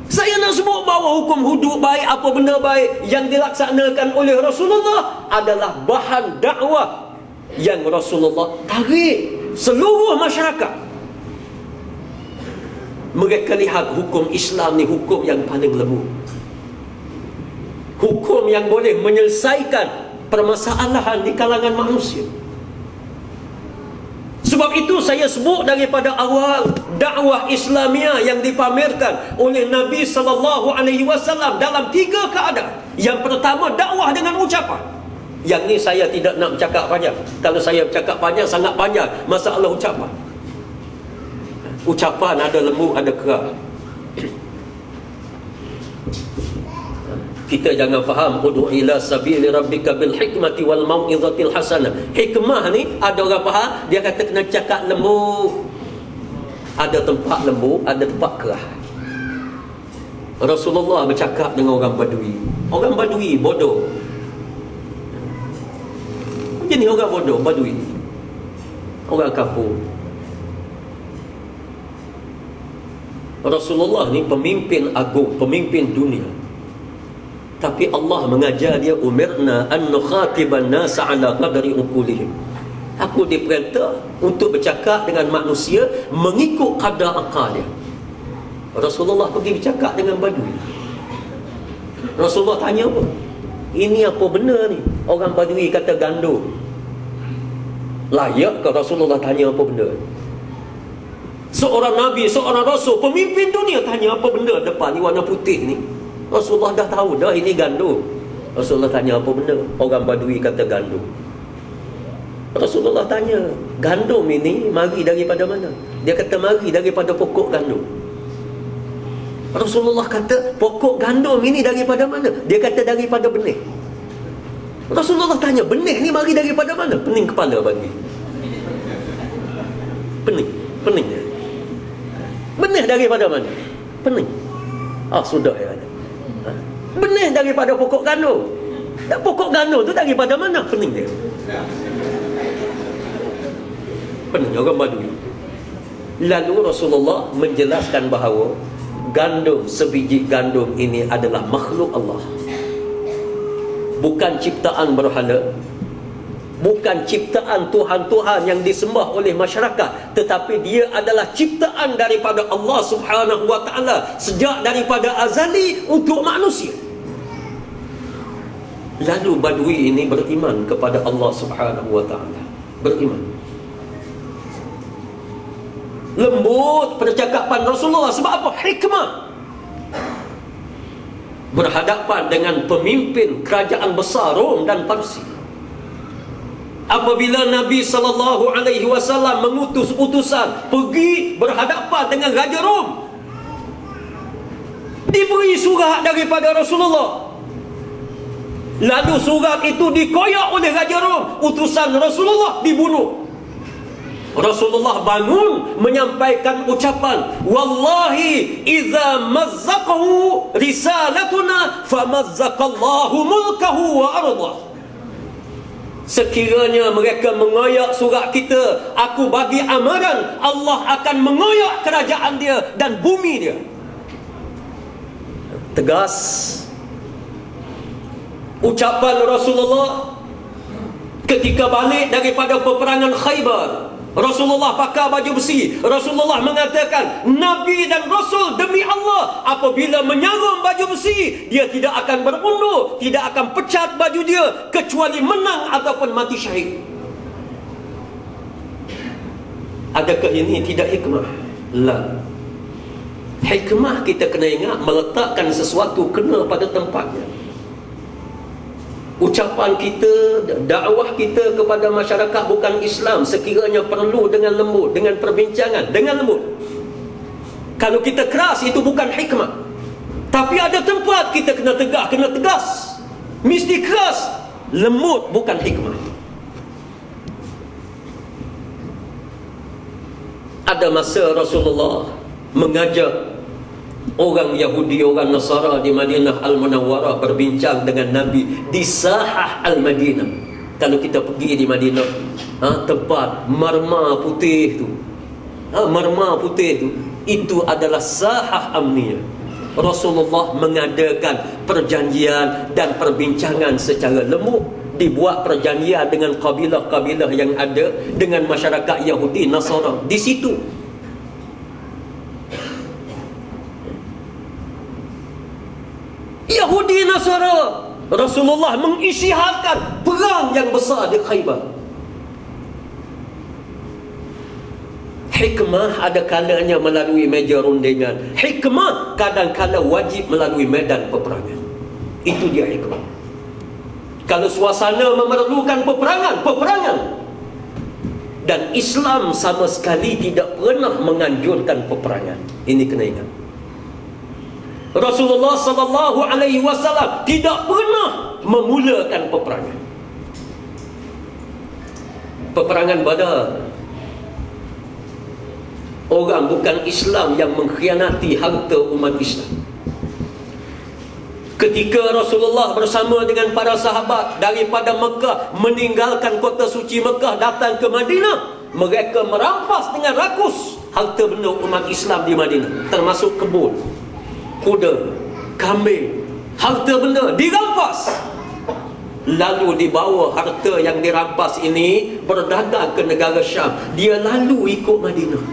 Saya nak sebut bahawa hukum hudud baik, apa benda baik yang dilaksanakan oleh Rasulullah adalah bahan dakwah yang Rasulullah tarik seluruh masyarakat. Mereka lihat hukum Islam ni hukum yang paling lembut, hukum yang boleh menyelesaikan permasalahan di kalangan manusia. Sebab itu saya sebut daripada awal, dakwah Islamiah yang dipamerkan oleh Nabi SAW dalam 3 keadaan. Yang pertama, dakwah dengan ucapan. Yang ni saya tidak nak bercakap panjang. Kalau saya bercakap panjang, sangat panjang masalah ucapan. Ucapan ada lembut, ada keras. Kita jangan faham ud'u ila sabili rabbika bil hikmati wal mau'izatil hasanah. Hikmah ni ada orang faham, dia kata kena cakap lembut. Ada tempat lembut, ada tempat keras. Rasulullah bercakap dengan orang Badui. Orang Badui bodoh. Jadi orang bodoh, Badui, orang kampung. Rasulullah ni pemimpin agung, pemimpin dunia. Tapi Allah mengajar dia, umirna an nukhatiban nas ala qadri uqulihim. Aku diperintah untuk bercakap dengan manusia mengikut kadar akal dia. Rasulullah pergi bercakap dengan Badui. Rasulullah tanya apa? Ini apa benda ni? Orang Badui kata gandum. Layak ke Rasulullah tanya apa benda? Seorang Nabi, seorang Rasul, pemimpin dunia tanya apa benda depan ni warna putih ni? Rasulullah dah tahu dah ini gandum. Rasulullah tanya apa benda? Orang Badui kata gandum. Rasulullah tanya, gandum ini mari daripada mana? Dia kata mari daripada pokok gandum. Rasulullah kata pokok gandum ini daripada mana? Dia kata daripada benih. Rasulullah tanya, benih ni mari daripada mana? Pening kepala bagi. Pening. Benih daripada mana? Pening. Sudah ya. Benih daripada pokok gandum. Pokok gandum tu daripada mana? Pening dia. Pening orang Badui. Lalu Rasulullah menjelaskan bahawa gandum, sebiji gandum ini adalah makhluk Allah. Bukan ciptaan berhala, bukan ciptaan Tuhan-Tuhan yang disembah oleh masyarakat, tetapi dia adalah ciptaan daripada Allah Subhanahu wa ta'ala sejak daripada azali untuk manusia. Lalu Badui ini beriman kepada Allah Subhanahu wa ta'ala. Beriman. Lembut percakapan Rasulullah. Sebab apa? Hikmah. Berhadapan dengan pemimpin kerajaan besar Rom dan Parsi. Apabila Nabi SAW mengutus utusan pergi berhadapan dengan Raja Rom, diberi surat daripada Rasulullah. Lalu surat itu dikoyak oleh Raja Rom. Utusan Rasulullah dibunuh. Rasulullah bangun menyampaikan ucapan, wallahi iza mazzaqahu risalatuna famazzaqallahu mulkahu wa ardah. Sekiranya mereka mengoyak surat kita, aku bagi amaran Allah akan mengoyak kerajaan dia dan bumi dia. Tegas ucapan Rasulullah ketika balik daripada peperangan Khaybar. Rasulullah pakai baju besi. Rasulullah mengatakan, Nabi dan Rasul demi Allah, apabila menyarum baju besi, dia tidak akan berundur, tidak akan pecat baju dia kecuali menang ataupun mati syahid. Adakah ini tidak hikmah? La. Hikmah kita kena ingat meletakkan sesuatu kena pada tempatnya. Ucapan kita, dakwah kita kepada masyarakat bukan Islam sekiranya perlu dengan lembut, dengan perbincangan, dengan lembut. Kalau kita keras, itu bukan hikmah. Tapi ada tempat kita kena tegak, kena tegas. Mesti keras. Lembut bukan hikmah. Ada masa Rasulullah mengajak orang Yahudi, orang Nasara di Madinah Al-Munawwarah berbincang dengan Nabi di Sahah Al-Madinah. Kalau kita pergi di Madinah, tempat marmar putih tu, marmar putih tu, itu adalah Sahah Amniyah. Rasulullah mengadakan perjanjian dan perbincangan secara lembut. Dibuat perjanjian dengan kabilah-kabilah yang ada, dengan masyarakat Yahudi Nasara di situ. Yahudi Nasara, Rasulullah mengisytiharkan perang yang besar di Khaybar. Hikmah ada kalanya melalui meja rundingan. Hikmah kadang-kala wajib melalui medan peperangan. Itu dia hikmah. Kalau suasana memerlukan peperangan. Dan Islam sama sekali tidak pernah menganjurkan peperangan. Ini kena ingat. Rasulullah sallallahu alaihi wasallam tidak pernah memulakan peperangan. Peperangan Badar, orang bukan Islam yang mengkhianati harta umat Islam. Ketika Rasulullah bersama dengan para sahabat daripada Mekah meninggalkan kota suci Mekah datang ke Madinah, mereka merampas dengan rakus harta benda umat Islam di Madinah, termasuk kebun, kuda, kambing, harta benda dirampas. Lalu dibawa harta yang dirampas ini berdagang ke negara Syam. Dia lalu ikut Madinah.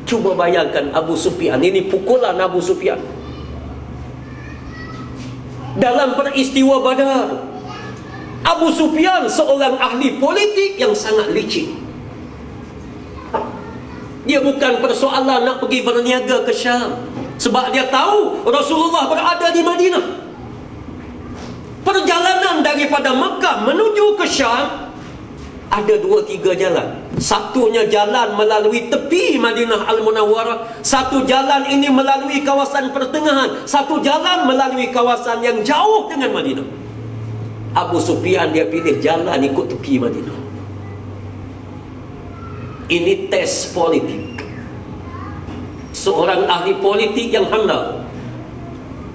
Cuba bayangkan Abu Sufyan, ini pukulan Abu Sufyan dalam peristiwa Badar. Abu Sufyan seorang ahli politik yang sangat licik. Dia bukan persoalan nak pergi berniaga ke Syam, sebab dia tahu Rasulullah berada di Madinah. Perjalanan daripada Mekah menuju ke Syam ada 2-3 jalan. Satunya jalan melalui tepi Madinah Al-Munawwarah, satu jalan ini melalui kawasan pertengahan, satu jalan melalui kawasan yang jauh dengan Madinah. Abu Sufyan dia pilih jalan ikut tepi Madinah. Ini tes politik. Seorang ahli politik yang handal,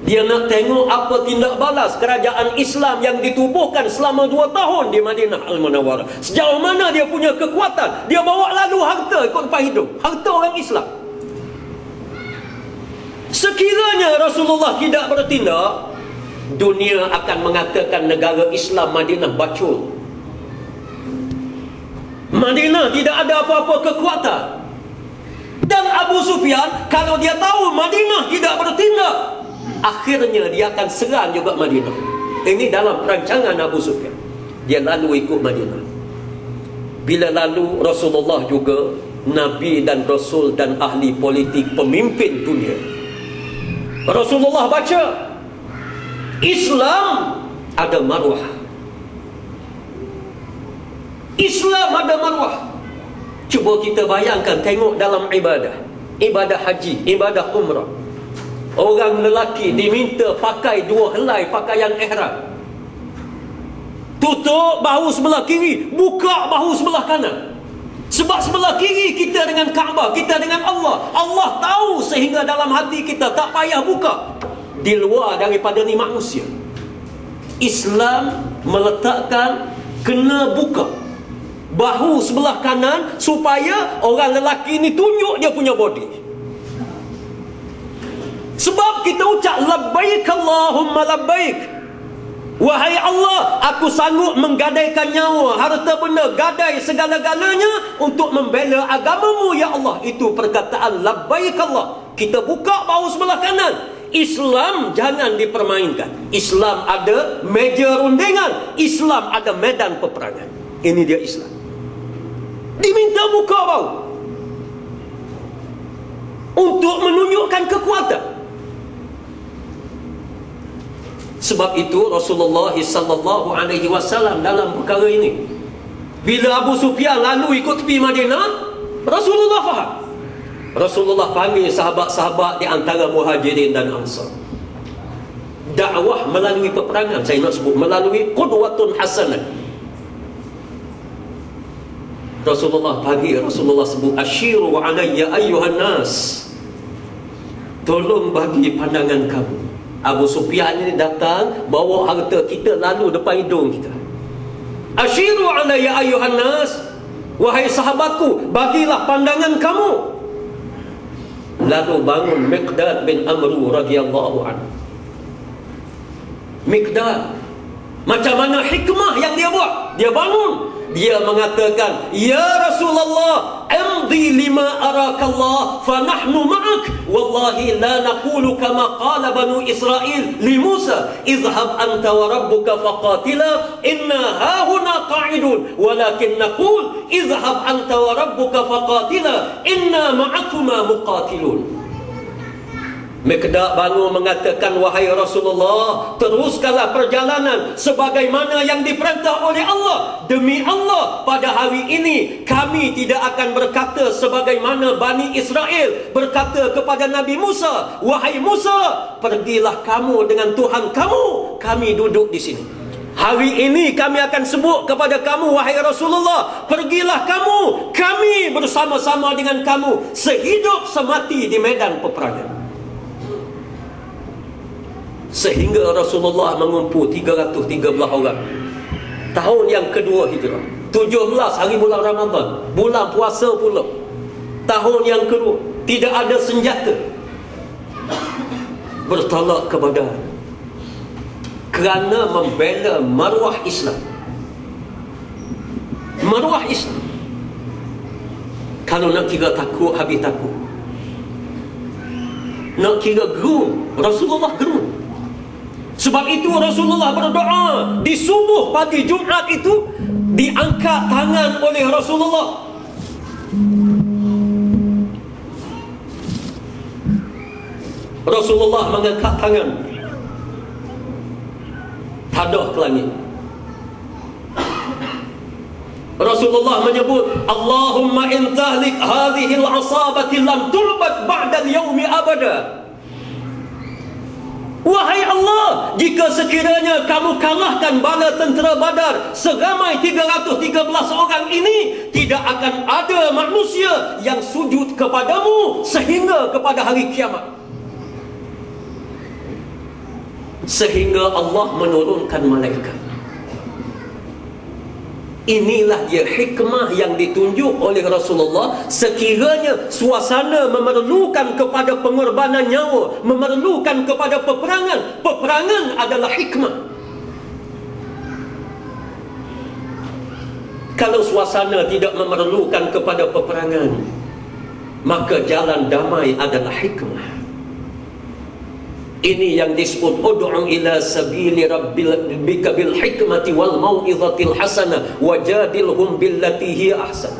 dia nak tengok apa tindak balas kerajaan Islam yang ditubuhkan selama 2 tahun di Madinah Al-Munawwarah. Sejauh mana dia punya kekuatan. Dia bawa lalu harta ikut lepas hidup, harta orang Islam. Sekiranya Rasulullah tidak bertindak, dunia akan mengatakan negara Islam Madinah bacul. Madinah tidak ada apa-apa kekuatan. Dan Abu Sufyan, kalau dia tahu Madinah tidak bertindak, akhirnya dia akan serang juga Madinah. Ini dalam perancangan Abu Sufyan. Dia lalu ikut Madinah. Bila lalu, Rasulullah juga Nabi dan Rasul dan ahli politik, pemimpin dunia. Rasulullah baca Islam ada maruah. Islam ada maruah. Cuba kita bayangkan, tengok dalam ibadah, ibadah haji, ibadah umrah. Orang lelaki diminta pakai 2 helai pakaian ihram. Tutup bahu sebelah kiri, buka bahu sebelah kanan. Sebab sebelah kiri kita dengan Kaabah, kita dengan Allah. Allah tahu sehingga dalam hati kita tak payah buka. Di luar daripada ni manusia. Islam meletakkan kena buka bahu sebelah kanan supaya orang lelaki ni tunjuk dia punya body. Sebab kita ucap labbaik Allahumma labbaik. Wahai Allah, aku sanggup menggadaikan nyawa, harta benda, gadai segala-galanya untuk membela agamamu ya Allah. Itu perkataan labbaik Allah. Kita buka bahu sebelah kanan. Islam jangan dipermainkan. Islam ada meja rundingan, Islam ada medan peperangan. Ini dia Islam. Diminta buka bahu untuk menunjukkan kekuatan. Sebab itu Rasulullah sallallahu alaihi wasallam dalam perkara ini, bila Abu Sufyan lalu ikut tepi Madinah, Rasulullah faham. Rasulullah panggil sahabat-sahabat di antara Muhajirin dan Ansar. Dakwah melalui peperangan, saya nak sebut melalui qudwatun hasanah. Rasulullah pagi, Rasulullah sebut, asyiru alayya ayyuhan nas, tolong bagi pandangan kamu. Abu Sufyan ini datang bawa harta kita lalu depan hidung kita. Asyiru alayya ayyuhan nas, wahai sahabatku, bagilah pandangan kamu. Lalu bangun Miqdad bin Amru radhiyallahu anhu. Miqdad, macam mana hikmah yang dia buat? Dia bangun, dia mengatakan, ya Rasulullah, amdi lima arakallah fa nahnu ma'ak, wallahi la naqulu kama qala banu Israel li Musa, izhab anta wa rabbuka faqatila inna hahuna qa'idun, walakin naqul izhab anta wa rabbuka faqatila inna ma'akuma muqatilun. Miqdad bangun mengatakan, wahai Rasulullah, teruskanlah perjalanan sebagaimana yang diperintah oleh Allah. Demi Allah, pada hari ini kami tidak akan berkata sebagaimana Bani Israel berkata kepada Nabi Musa, wahai Musa, pergilah kamu dengan Tuhan kamu, kami duduk di sini. Hari ini kami akan sebut kepada kamu, wahai Rasulullah, pergilah kamu, kami bersama-sama dengan kamu sehidup semati di medan peperangan. Sehingga Rasulullah mengumpul 313 orang. Tahun yang kedua hijrah, 17 hari bulan Ramadan, bulan puasa pula. Tahun yang kedua, tidak ada senjata, bertolak ke Badar kerana membela maruah Islam. Maruah Islam. Kalau nak kira takut, habis takut. Nak kira gerun, Rasulullah gerun. Sebab itu Rasulullah berdoa di subuh pagi Jumaat itu, diangkat tangan oleh Rasulullah. Rasulullah mengangkat tangan, tadah ke langit. Rasulullah menyebut, Allahumma in tahlik hadhihi al-asabati lam tulbat ba'da al-yawmi abada. Wahai Allah, jika sekiranya kamu kalahkan bala tentera Badar seramai 313 orang ini, tidak akan ada manusia yang sujud kepadamu sehingga kepada hari kiamat. Sehingga Allah menurunkan malaikat. Inilah dia hikmah yang ditunjuk oleh Rasulullah. Sekiranya suasana memerlukan kepada pengorbanan nyawa, memerlukan kepada peperangan, peperangan adalah hikmah. Kalau suasana tidak memerlukan kepada peperangan, maka jalan damai adalah hikmah. Ini yang disebut ud'u ila sabili rabbika bil hikmati wal mau'izatil hasanah wajadilhum billati hiya ahsan.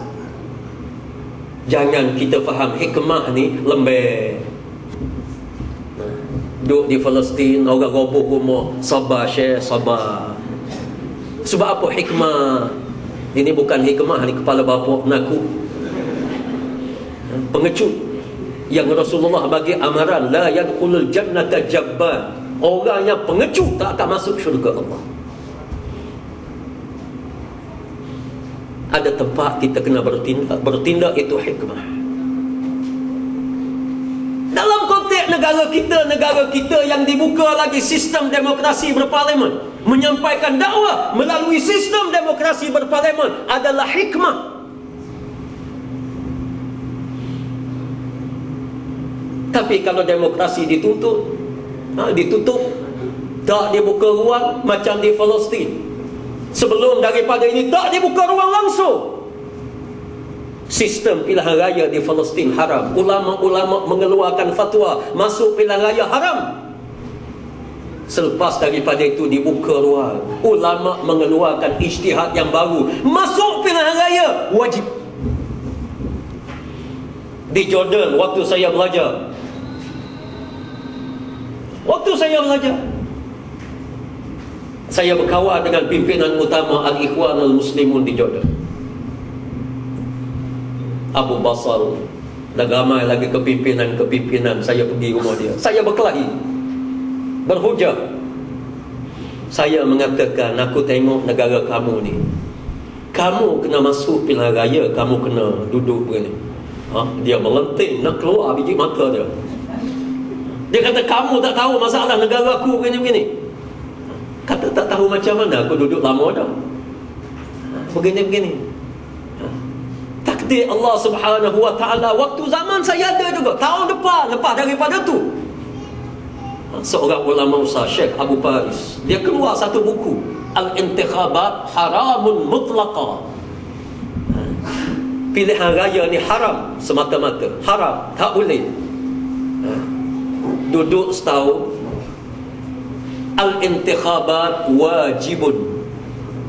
Jangan kita faham hikmah ni lembek. Duduk di Palestin, orang roboh rumah, sabar Syekh, sabar. Sebab apa hikmah? Ini bukan hikmah ni kepala bapa menakut, pengecut. Yang Rasulullah bagi amaran, la yadkhulul jannata jabbar, orang yang pengecut tak akan masuk syurga Allah. Ada tempat kita kena bertindak, bertindak itu hikmah. Dalam konteks negara kita yang dibuka lagi sistem demokrasi berparlimen, menyampaikan dakwah melalui sistem demokrasi berparlimen adalah hikmah. Tapi kalau demokrasi ditutup, tak dibuka ruang macam di Palestin. Sebelum daripada ini tak dibuka ruang langsung. Sistem pilihan raya di Palestin haram. Ulama-ulama mengeluarkan fatwa masuk pilihan raya haram. Selepas daripada itu dibuka ruang, ulama mengeluarkan ijtihad yang baru, masuk pilihan raya wajib. Di Jordan waktu saya belajar, saya berkawan dengan pimpinan utama Al-Ikhwan Al-Muslimun di Jordan, Abu Basar, dan ramai lagi kepimpinan. Saya pergi rumah dia, saya berkelahi, berhujah. Saya mengatakan, aku tengok negara kamu ni Kamu kena masuk pilihan raya, kamu kena duduk begini. Dia melenting nak keluar biji mata dia. Dia kata, kamu tak tahu masalah negara aku begini-begini. Kata, tak tahu macam mana aku duduk lama dah. Begini-begini. Takdir Allah Subhanahu wa ta'ala. Waktu zaman saya ada juga, tahun depan, lepas daripada tu, seorang ulama besar, Syekh Abu Faris, dia keluar satu buku, Al-Intikhabat Haramun Mutlaqa. Pilihan raya ni haram semata-mata, haram, tak boleh. Duduk setahun, Al-Intikhabat Wajibun.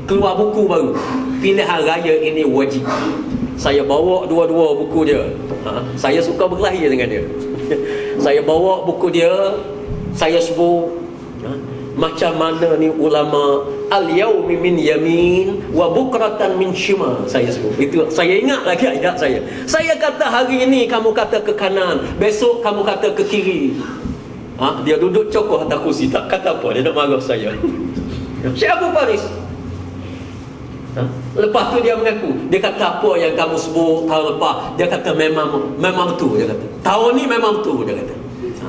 Keluar buku baru, pilihan raya ini wajib. Saya bawa dua-dua buku dia. Saya suka berkelahi dengan dia. Saya bawa buku dia, saya sebut macam mana ni ulama, al-yaumi min yamin wa bukratan min shimal. Saya sebut itu, saya ingat lagi ayat saya. Saya kata hari ini kamu kata ke kanan, besok kamu kata ke kiri. Dia duduk cokoh atas kursi, tak kata apa, dia nak marah saya. Syekh Abu Faris, lepas tu dia mengaku, dia kata, apa yang kamu sebut tahun lepas, dia kata memang betul. Dia kata tahun ni memang betul. Dia kata.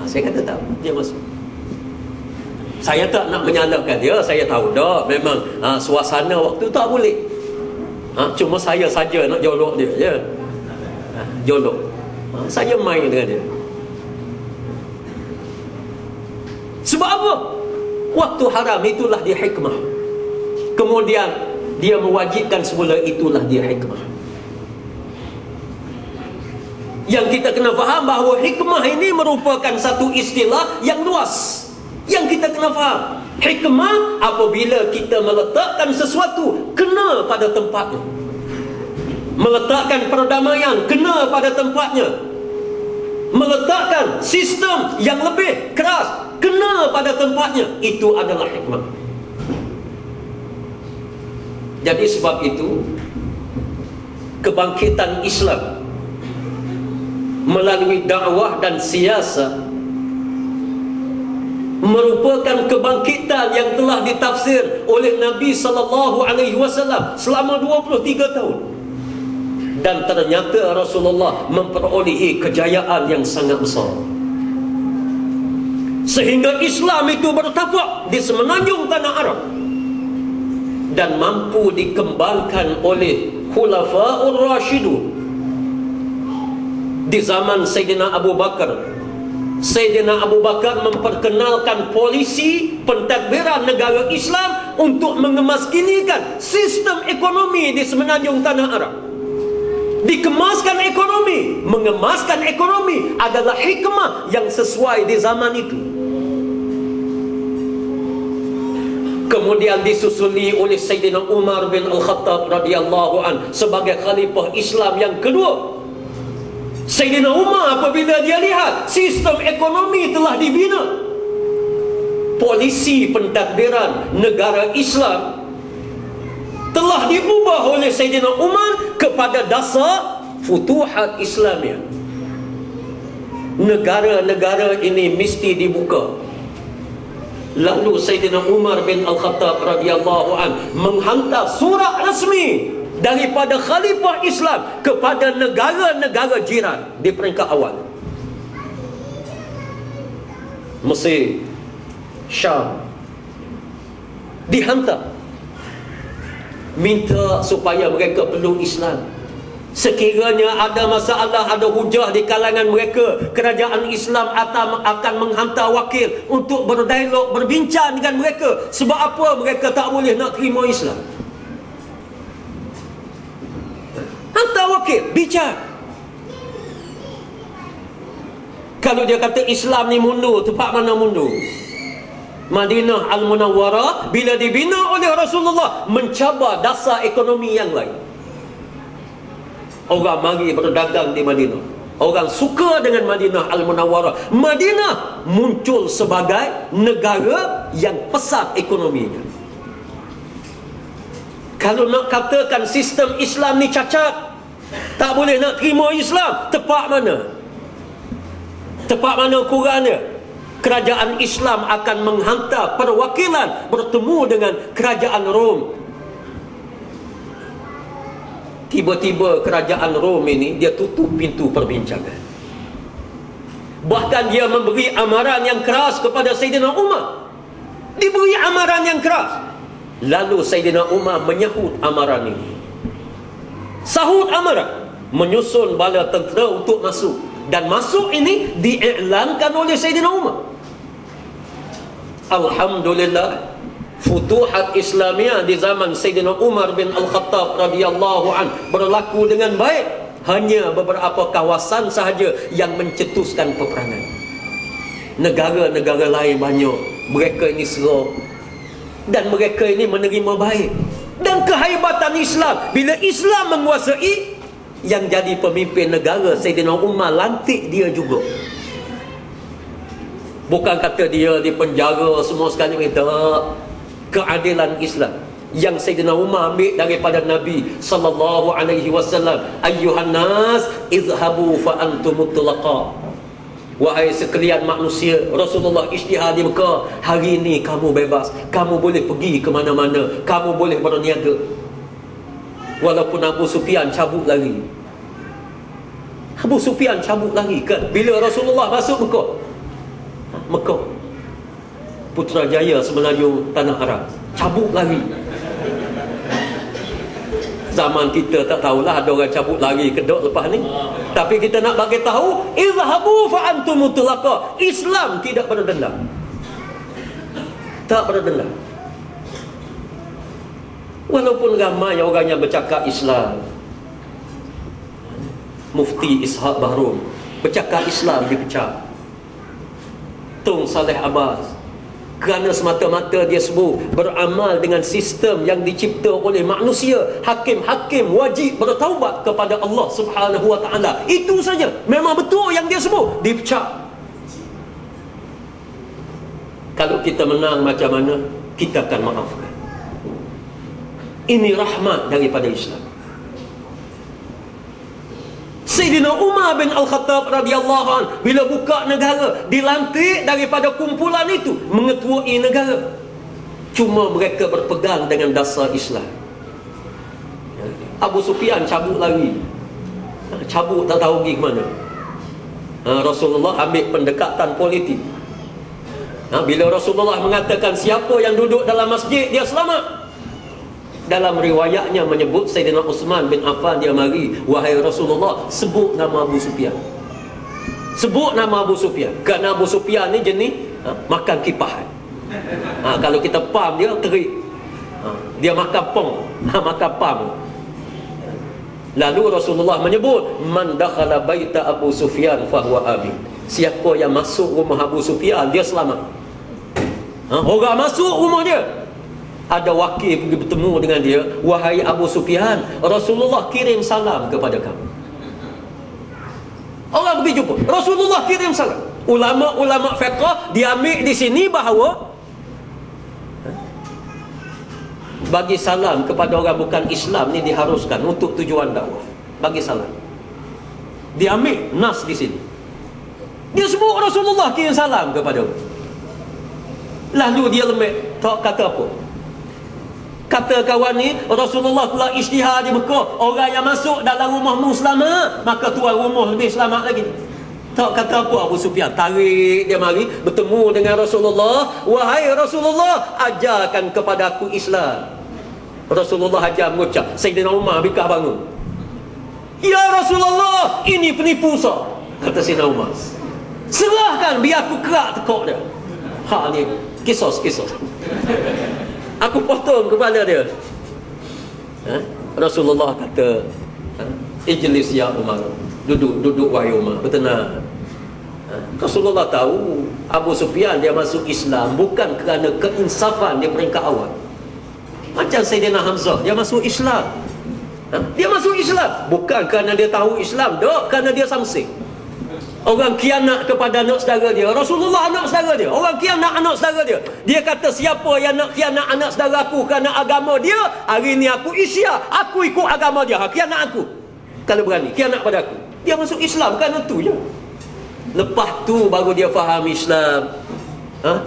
Saya kata tak, dia masuk. Saya tak nak menyalahkan dia, saya tahu dah memang suasana waktu tak boleh. Cuma saya saja nak jolok dia je. Jolok. Saya main dengan dia. Sebab apa? Waktu haram itulah dia hikmah. Kemudian dia mewajibkan semula, itulah dia hikmah. Yang kita kena faham bahawa hikmah ini merupakan satu istilah yang luas. Yang kita kena faham, hikmah apabila kita meletakkan sesuatu kena pada tempatnya, meletakkan perdamaian kena pada tempatnya, meletakkan sistem yang lebih keras kena pada tempatnya. Itu adalah hikmah. Jadi sebab itu, kebangkitan Islam melalui dakwah dan siasat merupakan kebangkitan yang telah ditafsir oleh Nabi SAW selama 23 tahun. Dan ternyata Rasulullah memperolehi kejayaan yang sangat besar, sehingga Islam itu bertapak di semenanjung tanah Arab dan mampu dikembangkan oleh Khulafaur Rasyidun. Di zaman Sayyidina Abu Bakar, Sayyidina Abu Bakar memperkenalkan polisi pentadbiran negara Islam untuk mengemaskinikan sistem ekonomi di semenanjung tanah Arab. Dikemaskan ekonomi, mengemaskan ekonomi adalah hikmah yang sesuai di zaman itu. Kemudian disusuli oleh Sayyidina Umar bin Al-Khattab radhiyallahu an sebagai khalifah Islam yang kedua. Sayyidina Umar apabila dia lihat sistem ekonomi telah dibina, polisi pentadbiran negara Islam telah diubah oleh Sayyidina Umar kepada dasar futuhat Islamiyah. Negara-negara ini mesti dibuka. Lalu Sayyidina Umar bin Al-Khattab radhiyallahu an menghantar surat rasmi daripada khalifah Islam kepada negara-negara jiran di peringkat awal, Mesir, Syam, dihantar minta supaya mereka peluk Islam. Sekiranya ada masalah, ada hujah di kalangan mereka, kerajaan Islam akan menghantar wakil untuk berdialog, berbincang dengan mereka. Sebab apa mereka tak boleh nak terima Islam? Hantar wakil, bincang. Kalau dia kata Islam ni mundur, tempat mana mundur? Madinah Al-Munawwarah bila dibina oleh Rasulullah mencabar dasar ekonomi yang lain. Orang mari berdagang di Madinah, orang suka dengan Madinah Al-Munawwarah. Madinah muncul sebagai negara yang pesat ekonominya. Kalau nak katakan sistem Islam ni cacat, tak boleh nak terima Islam, tepat mana? Tepat mana ukurannya? Kerajaan Islam akan menghantar perwakilan bertemu dengan kerajaan Rom. tiba-tiba kerajaan Rom ini dia tutup pintu perbincangan. Bahkan dia memberi amaran yang keras kepada Sayyidina Umar. Diberi amaran yang keras. Lalu Sayyidina Umar menyahut amaran ini. Sahut amaran, menyusun bala tentera untuk masuk. Dan masuk ini diiklankan oleh Sayyidina Umar. Alhamdulillah, futuhat Islamiyah di zaman Sayyidina Umar bin Al-Khattab radhiyallahu an berlaku dengan baik. Hanya beberapa kawasan sahaja yang mencetuskan peperangan. Negara-negara lain banyak, mereka ini serang dan mereka ini menerima baik. Dan kehebatan Islam, bila Islam menguasai, yang jadi pemimpin negara Sayyidina Umar lantik dia juga. Bukan kata dia dipenjara semua sekali, tak. Keadilan Islam yang Sayyidina Umar ambil daripada Nabi sallallahu alaihi wasallam, ayyuhan nas izhabu fa antum mutlaqa. Wahai sekalian manusia, Rasulullah ijtihad di Mekah, hari ini kamu bebas, kamu boleh pergi ke mana-mana, kamu boleh berniaga. Walaupun Abu Sufyan cabut lari. Abu Sufyan cabut lari kan bila Rasulullah masuk Mekah. Mekah, Putrajaya semenanjung tanah Arab, cabut lari. Zaman kita tak tahulah ada orang cabut lari kedok lepas ni. Tapi kita nak bagi tahu, izhabu fa antum mutlaqa. Islam tidak berdendam. Tak berdendam. Walaupun ramai orang yang bercakap Islam. Mufti Ishaq Bahrum bercakap Islam dipecah. Tun Saleh Abbas kerana semata-mata dia sebut beramal dengan sistem yang dicipta oleh manusia, hakim-hakim wajib bertaubat kepada Allah Subhanahu wa taala. Itu saja. Memang betul yang dia sebut, dipecah. Kalau kita menang macam mana, kita akan maafkan. Ini rahmat daripada Islam. Sayyidina Umar bin Al-Khattab radhiyallahu an bila buka negara, dilantik daripada kumpulan itu mengetuai negara. Cuma mereka berpegang dengan dasar Islam. Abu Sufyan cabut lagi. Cabut tak tahu pergi ke mana. Rasulullah ambil pendekatan politik. Bila Rasulullah mengatakan siapa yang duduk dalam masjid dia selamat, dalam riwayatnya menyebut Sayyidina Uthman bin Affan, dia mari, wahai Rasulullah, sebut nama Abu Sufyan. Sebut nama Abu Sufyan. Kerana Abu Sufyan ni jenis makan kipahan. Kalau kita pam dia terik. Dia makan pong, makan pam. Lalu Rasulullah menyebut, man dakhala baita Abu Sufyan fahuwa amin. Siapa yang masuk rumah Abu Sufyan, dia selamat. Orang masuk rumah dia, ada wakil pergi bertemu dengan dia, wahai Abu Sufyan, Rasulullah kirim salam kepada kamu. Orang pergi jumpa, Rasulullah kirim salam. Ulama-ulama fiqh dia ambil di sini bahawa bagi salam kepada orang bukan Islam ni diharuskan untuk tujuan dakwah. Bagi salam, dia ambil nas di sini. Dia sebut Rasulullah kirim salam kepada orang. Lalu dia lembek, tak kata apa. Kata kawan ni, Rasulullah telah ijtihad di Mekah, orang yang masuk dalam rumahmu selamat, maka tuan rumah lebih selamat lagi. Tak kata apa Abu Sufyan, tarik dia mari bertemu dengan Rasulullah, wahai Rasulullah, ajarkan kepada aku Islam. Rasulullah ajar mengucap, Sayyidina Umar bikah bangun. Ya Rasulullah, ini penipu sah, kata Sayyidina Umar. Serahkan biar aku kerak tekuk dia. Ni kisos. Aku potong kepala dia. Rasulullah kata, ijlis ya Umar, duduk wahai Umar, bertenang. Rasulullah tahu Abu Sufyan dia masuk Islam bukan kerana keinsafan di peringkat awal. Macam Sayyidina Hamzah, dia masuk Islam. Dia masuk Islam bukan kerana dia tahu Islam, tak, kerana dia samsing. Orang kianat kepada anak saudara dia, Rasulullah anak saudara dia. Orang kianat anak saudara dia. Dia kata, siapa yang nak kianat anak saudara aku kerana agama dia, hari ni aku isya, aku ikut agama dia. Kianat aku, kalau berani kianat pada aku. Dia masuk Islam kerana tu je. Lepas tu baru dia faham Islam.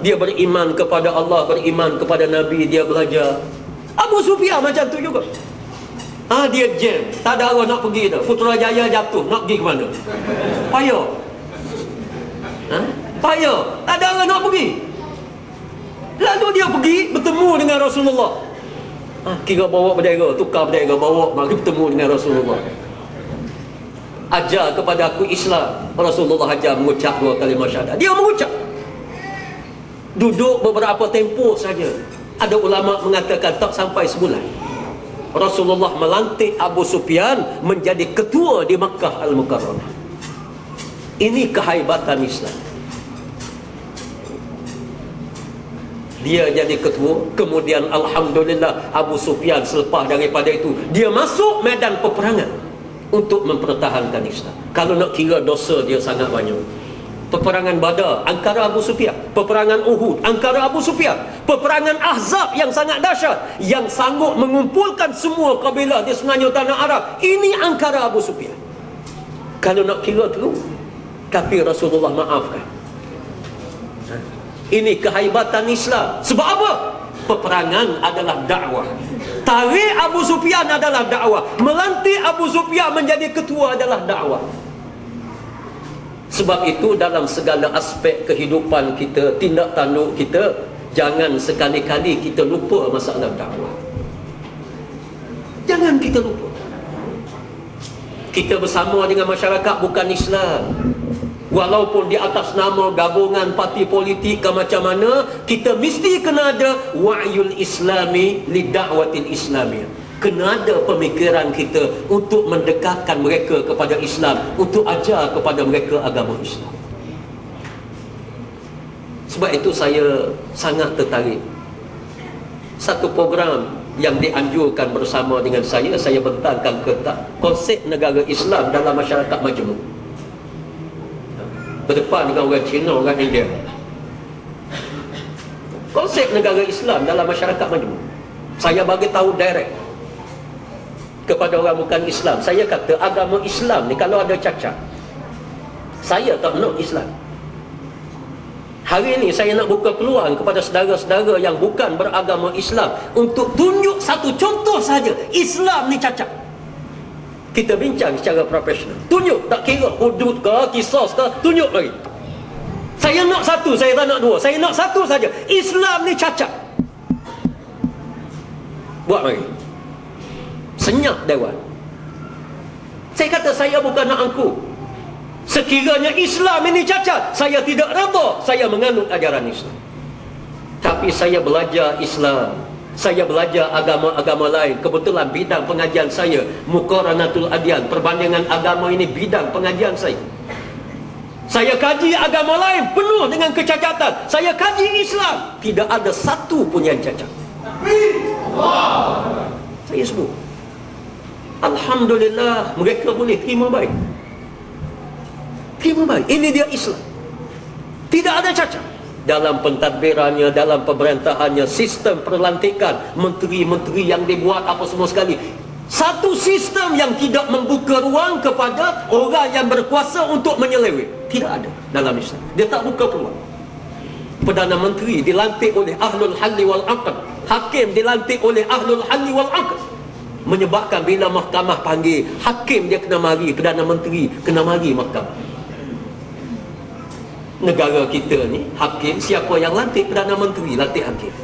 Dia beriman kepada Allah, beriman kepada Nabi, dia belajar. Abu Sufyan macam tu juga. Dia jam, tak ada arah nak pergi dah. Putrajaya jatuh, nak pergi ke mana? Payah. Payah, tak ada arah nak pergi. Lalu dia pergi bertemu dengan Rasulullah. Kira bawa bendera, tukar bendera, bawa mari bertemu dengan Rasulullah. Ajar kepada aku Islam. Rasulullah ajar mengucap 2 kalimah syahadat. Dia mengucap. Duduk beberapa tempoh saja. Ada ulama mengatakan tak sampai sebulan, Rasulullah melantik Abu Sufyan menjadi ketua di Makkah Al-Mukarramah. Ini kehaibatan Islam. Dia jadi ketua, kemudian alhamdulillah Abu Sufyan selepas daripada itu dia masuk medan peperangan untuk mempertahankan Islam. Kalau nak kira dosa dia sangat banyak. Peperangan Badar, angkara Abu Sufyan. Peperangan Uhud, angkara Abu Sufyan. Peperangan Ahzab yang sangat dahsyat, yang sanggup mengumpulkan semua kabilah di semenanjung tanah Arab. Ini angkara Abu Sufyan. Kalau nak kira terus, tapi Rasulullah maafkan. Ini kehaibatan Islam. Sebab apa? Peperangan adalah dakwah. Tarik Abu Sufyan adalah dakwah. Melantik Abu Sufyan menjadi ketua adalah dakwah. Sebab itu dalam segala aspek kehidupan kita, tindak tanduk kita, jangan sekali-kali kita lupa masalah dakwah. Jangan kita lupa. Kita bersama dengan masyarakat bukan Islam, walaupun di atas nama gabungan parti politik ke macam mana, kita mesti kena ada wa'yul islami li da'watil islamiyah. Kena ada pemikiran kita untuk mendekatkan mereka kepada Islam, untuk ajar kepada mereka agama Islam. Sebab itu saya sangat tertarik. Satu program yang dianjurkan bersama dengan saya bentangkan ke konsep negara Islam dalam masyarakat majmuk. Berdepan dengan orang Cina, orang India. Konsep negara Islam dalam masyarakat majmuk. Saya bagi tahu direct kepada orang bukan Islam. Saya kata agama Islam ni kalau ada cacat, saya tak nak Islam. Hari ini saya nak buka peluang kepada saudara-saudara yang bukan beragama Islam untuk tunjuk satu contoh saja Islam ni cacat. Kita bincang secara profesional. Tunjuk, tak kira hudud ke, kisos ke, tunjuk lagi. Saya nak satu, saya tak nak dua. Saya nak satu saja. Islam ni cacat. Buat lagi. Senyap dewan. Saya kata saya bukan nak angkuh. Sekiranya Islam ini cacat, saya tidak redha saya menganut ajaran Islam. Tapi saya belajar Islam, saya belajar agama-agama lain. Kebetulan bidang pengajian saya Muqaranatul Adyan, perbandingan agama ini bidang pengajian saya. Saya kaji agama lain penuh dengan kecacatan. Saya kaji Islam, tidak ada satu pun yang cacat. Saya sebut, alhamdulillah mereka boleh terima baik. Terima baik. Ini dia Islam. Tidak ada cacat. Dalam pentadbirannya, dalam pemerintahannya, sistem perlantikan, menteri-menteri yang dibuat apa semua sekali. Satu sistem yang tidak membuka ruang kepada orang yang berkuasa untuk menyeleweng. Tidak ada dalam Islam. Dia tak buka peluang. Perdana Menteri dilantik oleh Ahlul Halli wal Aqd. Hakim dilantik oleh Ahlul Halli wal Aqd. Menyebabkan bila mahkamah panggil, hakim dia kena mari, Perdana Menteri kena mari mahkamah. Negara kita ni, hakim, siapa yang lantik? Perdana Menteri lantik hakim.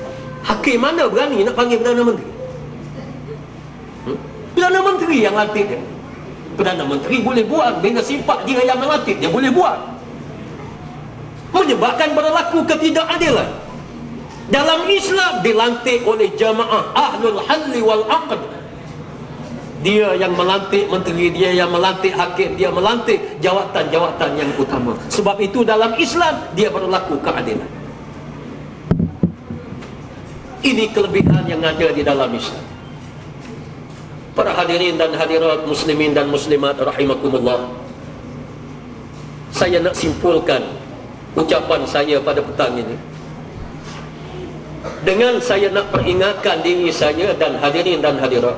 Hakim mana berani nak panggil Perdana Menteri? Perdana Menteri yang lantik dia. Perdana Menteri boleh buat, bila sifat dia yang melantik, dia boleh buat. Menyebabkan berlaku ketidakadilan. Dalam Islam dilantik oleh jamaah Ahlul Halli wal Aqd. Dia yang melantik menteri, dia yang melantik hakim, dia melantik jawatan-jawatan yang utama. Sebab itu dalam Islam dia berlaku keadilan. Ini kelebihan yang ada di dalam Islam. Para hadirin dan hadirat, muslimin dan muslimat rahimakumullah, saya nak simpulkan ucapan saya pada petang ini dengan saya nak peringatkan diri saya dan hadirin dan hadirat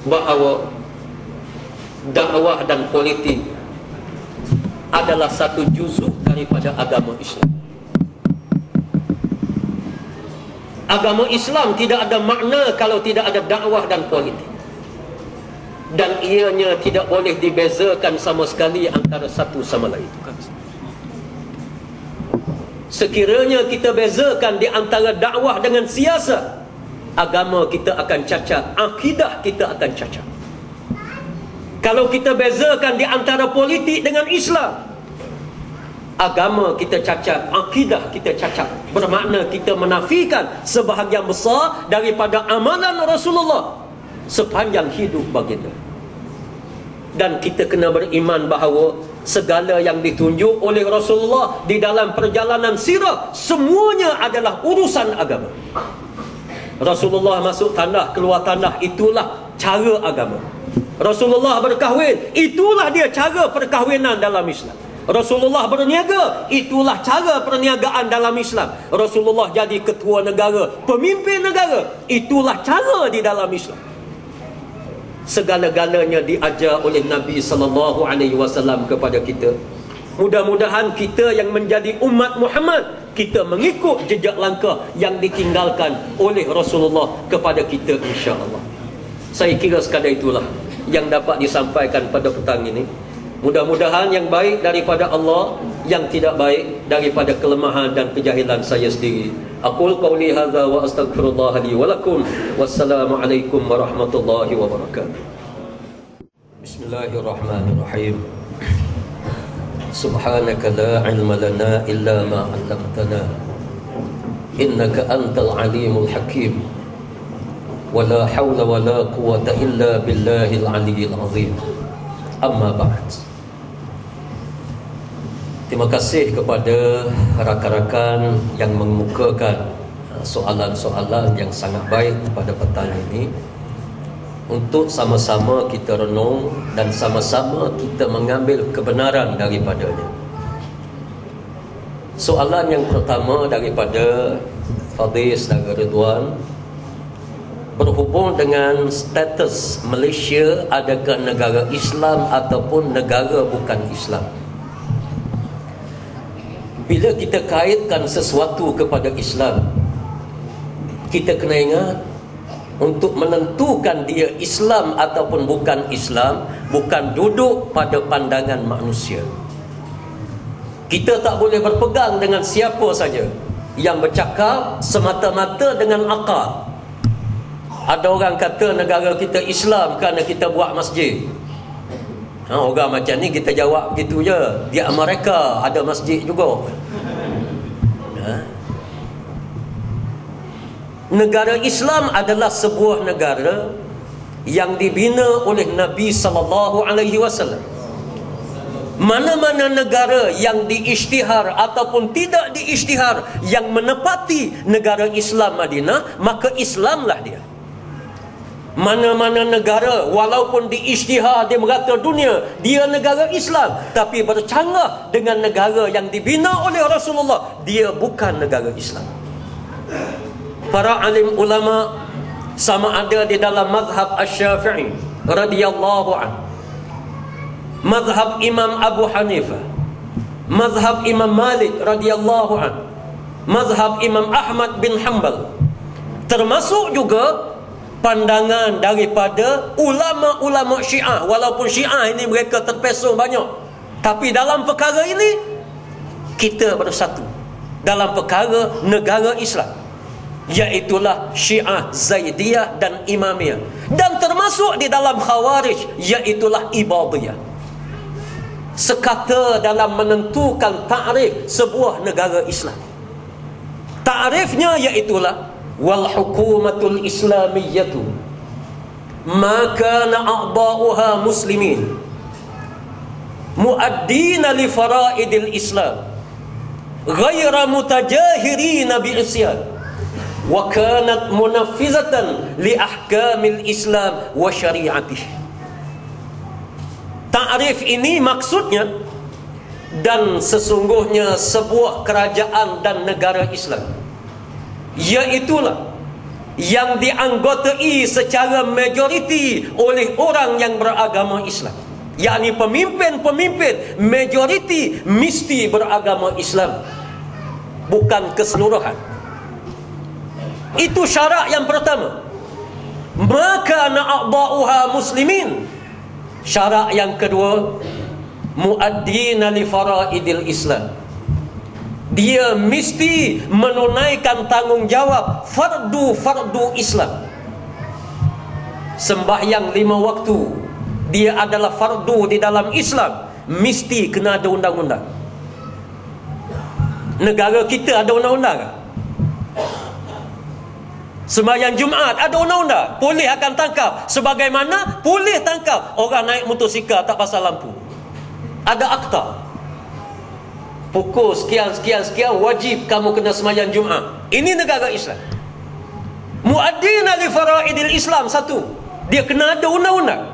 bahawa dakwah dan politik adalah satu juzuk daripada agama Islam. Agama Islam tidak ada makna kalau tidak ada dakwah dan politik. dan ianya tidak boleh dibezakan sama sekali antara satu sama lain. Sekiranya kita bezakan di antara dakwah dengan siasat, agama kita akan cacat, akidah kita akan cacat. Kalau kita bezakan di antara politik dengan Islam, agama kita cacat, akidah kita cacat. Bermakna kita menafikan sebahagian besar daripada amalan Rasulullah sepanjang hidup baginda. Dan kita kena beriman bahawa segala yang ditunjuk oleh Rasulullah di dalam perjalanan sirah semuanya adalah urusan agama. Rasulullah masuk tanah, keluar tanah, itulah cara agama. Rasulullah berkahwin, itulah dia cara perkahwinan dalam Islam. Rasulullah berniaga, itulah cara perniagaan dalam Islam. Rasulullah jadi ketua negara, pemimpin negara, itulah cara di dalam Islam. Segala-galanya diajar oleh Nabi SAW kepada kita. Mudah-mudahan kita yang menjadi umat Muhammad, kita mengikut jejak langkah yang ditinggalkan oleh Rasulullah kepada kita, insya-Allah. Saya kira sekadar itulah yang dapat disampaikan pada petang ini. Mudah-mudahan yang baik daripada Allah, yang tidak baik daripada kelemahan dan kejahilan saya sendiri. Aqul qawli hadza wa astaghfirullah li wa lakum. Wassalamualaikum warahmatullahi wabarakatuh. Bismillahirrahmanirrahim. Subhanaka la ilma lana illa ma 'allamtana. Innaka antal alimul hakim. Wa la hawla wa la quwwata illa billahil aliyyil azim. Amma ba'd. Terima kasih kepada rakan-rakan yang mengemukakan soalan-soalan yang sangat baik pada petang ini, untuk sama-sama kita renung dan sama-sama kita mengambil kebenaran daripadanya. Soalan yang pertama daripada Fadil Saudara Ridwan berhubung dengan status Malaysia, adakah negara Islam ataupun negara bukan Islam. Bila kita kaitkan sesuatu kepada Islam, kita kena ingat, untuk menentukan dia Islam ataupun bukan Islam, bukan duduk pada pandangan manusia. Kita tak boleh berpegang dengan siapa saja yang bercakap semata-mata dengan akal. Ada orang kata negara kita Islam kerana kita buat masjid. Orang macam ni kita jawab begitu je. Di Amerika ada masjid juga. Negara Islam adalah sebuah negara yang dibina oleh Nabi SAW. Mana-mana negara yang diisytihar ataupun tidak diisytihar yang menepati negara Islam Madinah, maka Islamlah dia. Mana-mana negara walaupun diisytihar di merata dunia dia negara Islam, tapi bercanggah dengan negara yang dibina oleh Rasulullah, dia bukan negara Islam. Para alim ulama sama ada di dalam mazhab Asy-Syafi'i radhiyallahu anhu, mazhab Imam Abu Hanifah, mazhab Imam Malik radhiyallahu anhu, mazhab Imam Ahmad bin Hanbal, termasuk juga pandangan daripada ulama-ulama Syiah. Walaupun Syiah ini mereka terpesong banyak, tapi dalam perkara ini kita bersatu dalam perkara negara Islam, iaitulah Syiah Zaidiyah dan Imamiyah, dan termasuk di dalam Khawarij, iaitulah Ibadiyah. Sekata dalam menentukan ta'rif sebuah negara Islam, ta'rifnya iaitulah wal hukumatul islamiyyatu ma kana a'dha'uha muslimin muaddina li fara'idil islam ghaira mutajahirina bi isyan wa kanat munaffizatan li ahkamil islam wa syari'atih. Ta'rif ini maksudnya, dan sesungguhnya sebuah kerajaan dan negara Islam, iaitulah yang dianggotai secara majoriti oleh orang yang beragama Islam, yakni pemimpin-pemimpin majoriti mesti beragama Islam, bukan keseluruhan. Itu syarat yang pertama. Maka na'dha'uha muslimin, Syarat yang kedua, muaddina li faraidil Islam. Dia mesti menunaikan tanggungjawab fardu Islam. Sembahyang 5 waktu, dia adalah fardu di dalam Islam, mesti kena ada undang-undang. Negara kita ada undang-undang. Sembahyang Jumaat ada undang-undang. Polis akan tangkap. Sebagaimana polis tangkap orang naik motosikal tak pasal lampu. Ada akta. Pukul sekian wajib kamu kena sembahyang Jumaat. Ini negara Islam. Muaddina li faraidil Islam. Satu, dia kena ada undang-undang.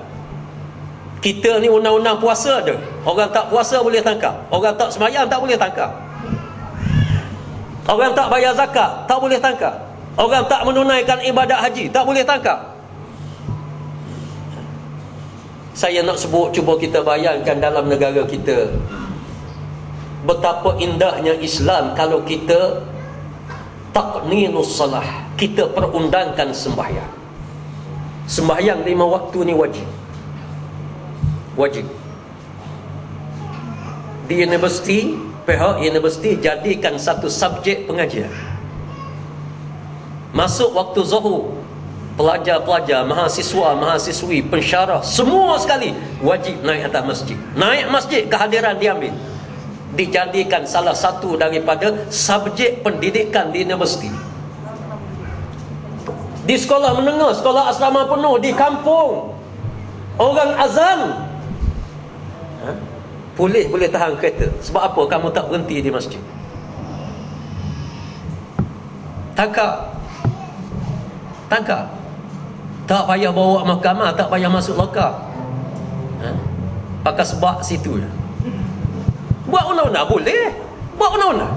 Kita ni undang-undang puasa ada. Orang tak puasa boleh tangkap. Orang tak sembahyang tak boleh tangkap. Orang tak bayar zakat tak boleh tangkap. Orang tak menunaikan ibadat haji tak boleh tangkap. Saya nak sebut, cuba kita bayangkan dalam negara kita, betapa indahnya Islam kalau kita taqninus salah, kita perundangkan sembahyang. Sembahyang 5 waktu ni wajib. Wajib. Di universiti, pihak universiti jadikan satu subjek pengajian. Masuk waktu zuhur, pelajar-pelajar, mahasiswa-mahasiswi, pensyarah, semua sekali wajib naik atas masjid. Naik masjid, kehadiran diambil, dijadikan salah satu daripada subjek pendidikan di universiti. Di sekolah menengah, sekolah asrama penuh, di kampung, orang azan, polis boleh tahan kereta. Sebab apa? Kamu tak berhenti di masjid. Tangkap. Tak payah bawa mahkamah, tak payah masuk lokap. Pakai sebab situ je. Buat undang-undang boleh. Buat undang-undang.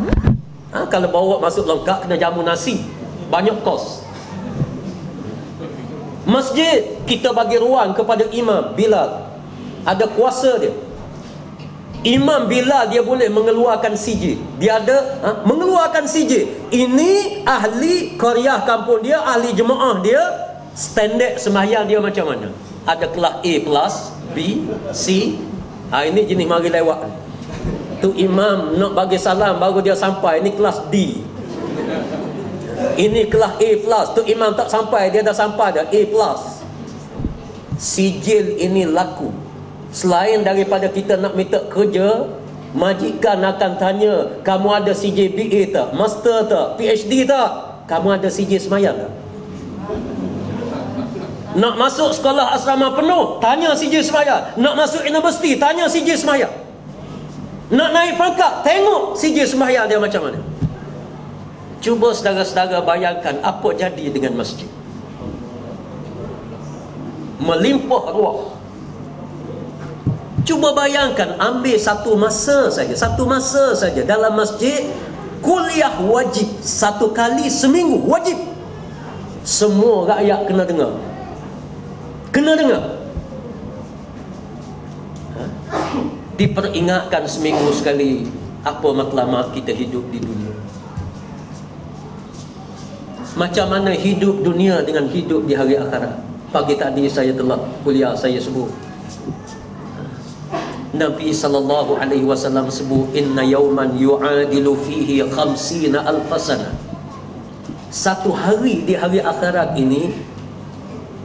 Kalau bawa masuk lengkap kena jamu nasi, banyak kos. Masjid kita bagi ruang kepada imam Bilal. Ada kuasa dia. Imam Bilal dia boleh mengeluarkan CJ. Dia ada mengeluarkan CJ. Ini ahli qaryah kampung dia, ahli jemaah dia, standard sembahyang dia macam mana? Ada kelas A+, B, C. Ini jenis mari lewat. Tu imam nak bagi salam baru dia sampai, ini kelas D. Ini kelas A+, tu imam tak sampai, dia dah sampai dah A+. Sijil ini laku. Selain daripada kita nak minta kerja, majikan akan tanya, kamu ada CJ BA tak? Master tak? PhD tak? Kamu ada CJ sembahyang tak? Nak masuk sekolah asrama penuh, tanya CJ sembahyang. Nak masuk universiti, tanya CJ sembahyang. Nak naik pangkat, tengok CJ sembahyang dia macam mana. Cuba saudara-saudara bayangkan apa jadi dengan masjid. Melimpah ruah. Cuba bayangkan, ambil satu masa saja dalam masjid, kuliah wajib 1 kali seminggu, wajib. Semua rakyat kena dengar. Diperingatkan seminggu sekali apa matlamat kita hidup di dunia. Macam mana hidup dunia dengan hidup di hari akhirat. Pagi tadi saya telah kuliah, saya sebut Nabi sallallahu alaihi wasallam sebut, inna yawman yu'adilu fihi 50,000 sana. Satu hari di hari akhirat ini,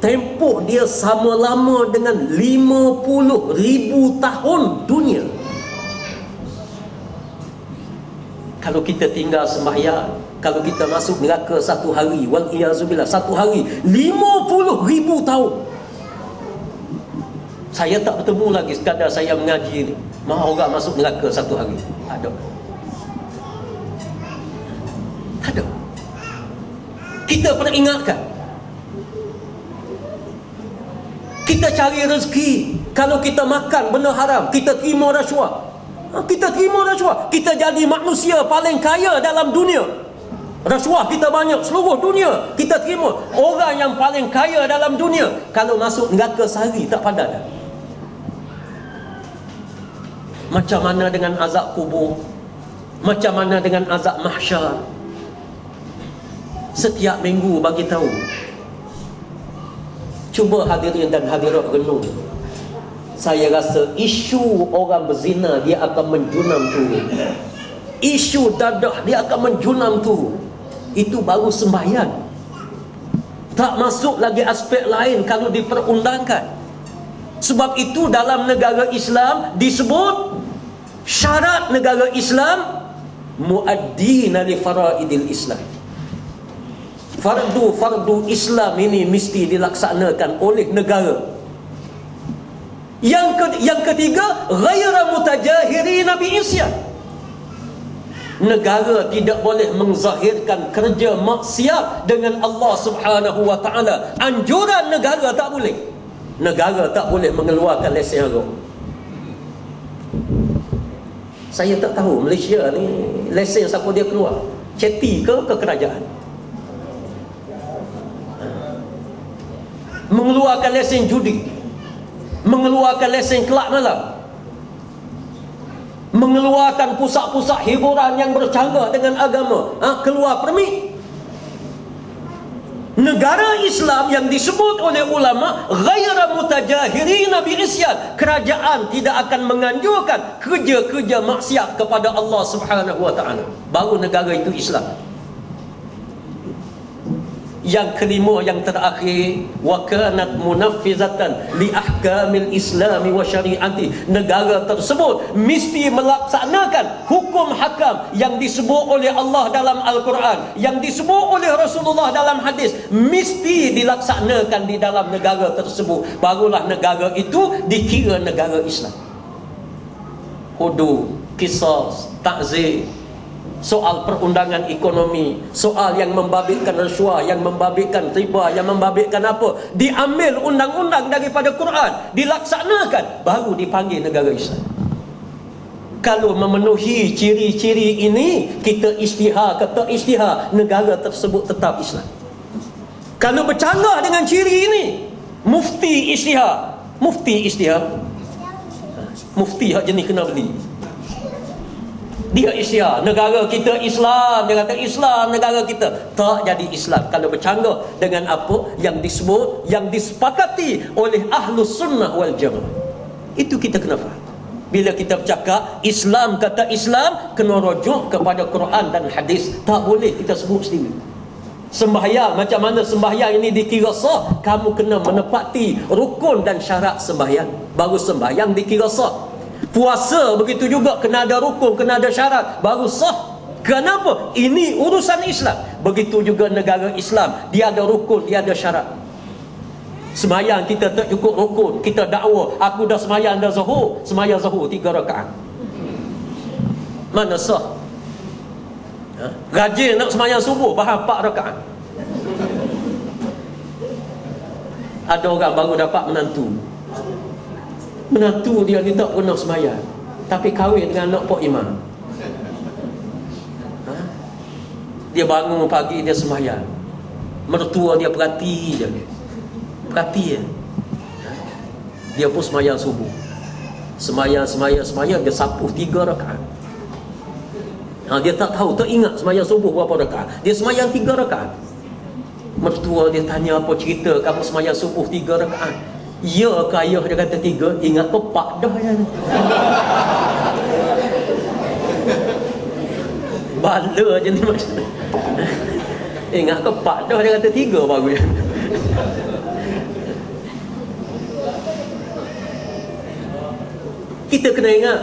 tempoh dia sama lama dengan 50,000 tahun dunia. Kalau kita tinggal sembahyang, kalau kita masuk neraka satu hari, wal iyazubillah, satu hari 50,000 tahun. Saya tak bertemu lagi sekadar saya mengaji ni. Mahu orang masuk neraka satu hari. Tak ada. Kita peringatkan. Kita cari rezeki. Kalau kita makan benda haram, kita terima rasuah. Kita jadi manusia paling kaya dalam dunia. Rasuah kita banyak, seluruh dunia kita terima. Orang yang paling kaya dalam dunia, kalau masuk neraka sehari tak padan. Macam mana dengan azab kubur? Macam mana dengan azab mahsyar? Setiap minggu bagi tahu. Cuba hadirin dan hadirat renung. Saya rasa isu orang berzina dia akan menjunam turun. Isu dadah dia akan menjunam turun. Itu baru sembahyang. Tak masuk lagi aspek lain kalau diperundangkan. Sebab itu dalam negara Islam disebut syarat negara Islam muaddina li faraidil Islam. Fardu Islam ini mesti dilaksanakan oleh negara. Yang ketiga, ghaira mutajahirina bi isyan. Negara tidak boleh menzahirkan kerja maksiat dengan Allah Subhanahu wa taala. Anjuran negara tak boleh. Negara tak boleh mengeluarkan lesen haram. Saya tak tahu Malaysia ni lesen siapa dia keluar. Ceti ke kerajaan? Mengeluarkan lesen judi, mengeluarkan lesen kelab malam, mengeluarkan pusat-pusat hiburan yang bercanggah dengan agama, keluar permit. Negara Islam yang disebut oleh ulama ghaira mutajahirina bi isyan, kerajaan tidak akan menganjurkan kerja-kerja maksiat kepada Allah Subhanahu wa taala. Baru negara itu Islam. Yang kelima, yang terakhir, wa kanat munaffizatan li ahkamil islami wa syariati. Negara tersebut mesti melaksanakan hukum hakam yang disebut oleh Allah dalam Al-Quran, yang disebut oleh Rasulullah dalam hadis, mesti dilaksanakan di dalam negara tersebut. Barulah negara itu dikira negara Islam. Hudud, qisas, ta'zir, soal perundangan ekonomi, soal yang membabitkan rasuah, yang membabitkan riba, yang membabitkan apa, diambil undang-undang daripada Quran, dilaksanakan, baru dipanggil negara Islam. Kalau memenuhi ciri-ciri ini, kita isytihar ke tak isytihar, negara tersebut tetap Islam. Kalau bercanggah dengan ciri ini, mufti isytihar, mufti hak jenis kena beli, dia isytihar, negara kita Islam, dia kata Islam negara kita, tak jadi Islam kalau bercanggah dengan apa yang disebut, yang disepakati oleh Ahlus Sunnah wal Jamaah. Itu kita kena faham. Bila kita bercakap Islam, kata Islam kena rujuk kepada Quran dan hadis. Tak boleh kita sebut sendiri. Sembahyang, macam mana sembahyang ini dikira sah, kamu kena menepati rukun dan syarat sembahyang, baru sembahyang dikira sah. Puasa begitu juga, kena ada rukun, kena ada syarat, baru sah. Kenapa? Ini urusan Islam. Begitu juga negara Islam, dia ada rukun, dia ada syarat. Semayang kita tak cukup rukun, kita dakwa, aku dah semayang dah zuhur, semayang zuhur 3 rakaat, mana sah? Rajin nak semayang subuh, bahkan 4 rakaat. Ada orang baru dapat menantu dia ni tak pernah semayang, tapi kahwin dengan anak Pok Imam. Dia bangun pagi, dia semayang, mertua dia perhati je, dia pun semayang subuh, semayang dia sapuh 3 rakaat. Dia tak tahu, tak ingat semayang subuh berapa rakaat, dia semayang 3 rakaat. Mertua dia tanya, apa cerita kamu semayang subuh 3 rakaat? Ya ke ayah? Dia kata 3. Ingat ke 4 dah ya. Bala je ni maksudnya. Ingat ke 4 dah? Dia kata 3 baru ya. Kita kena ingat,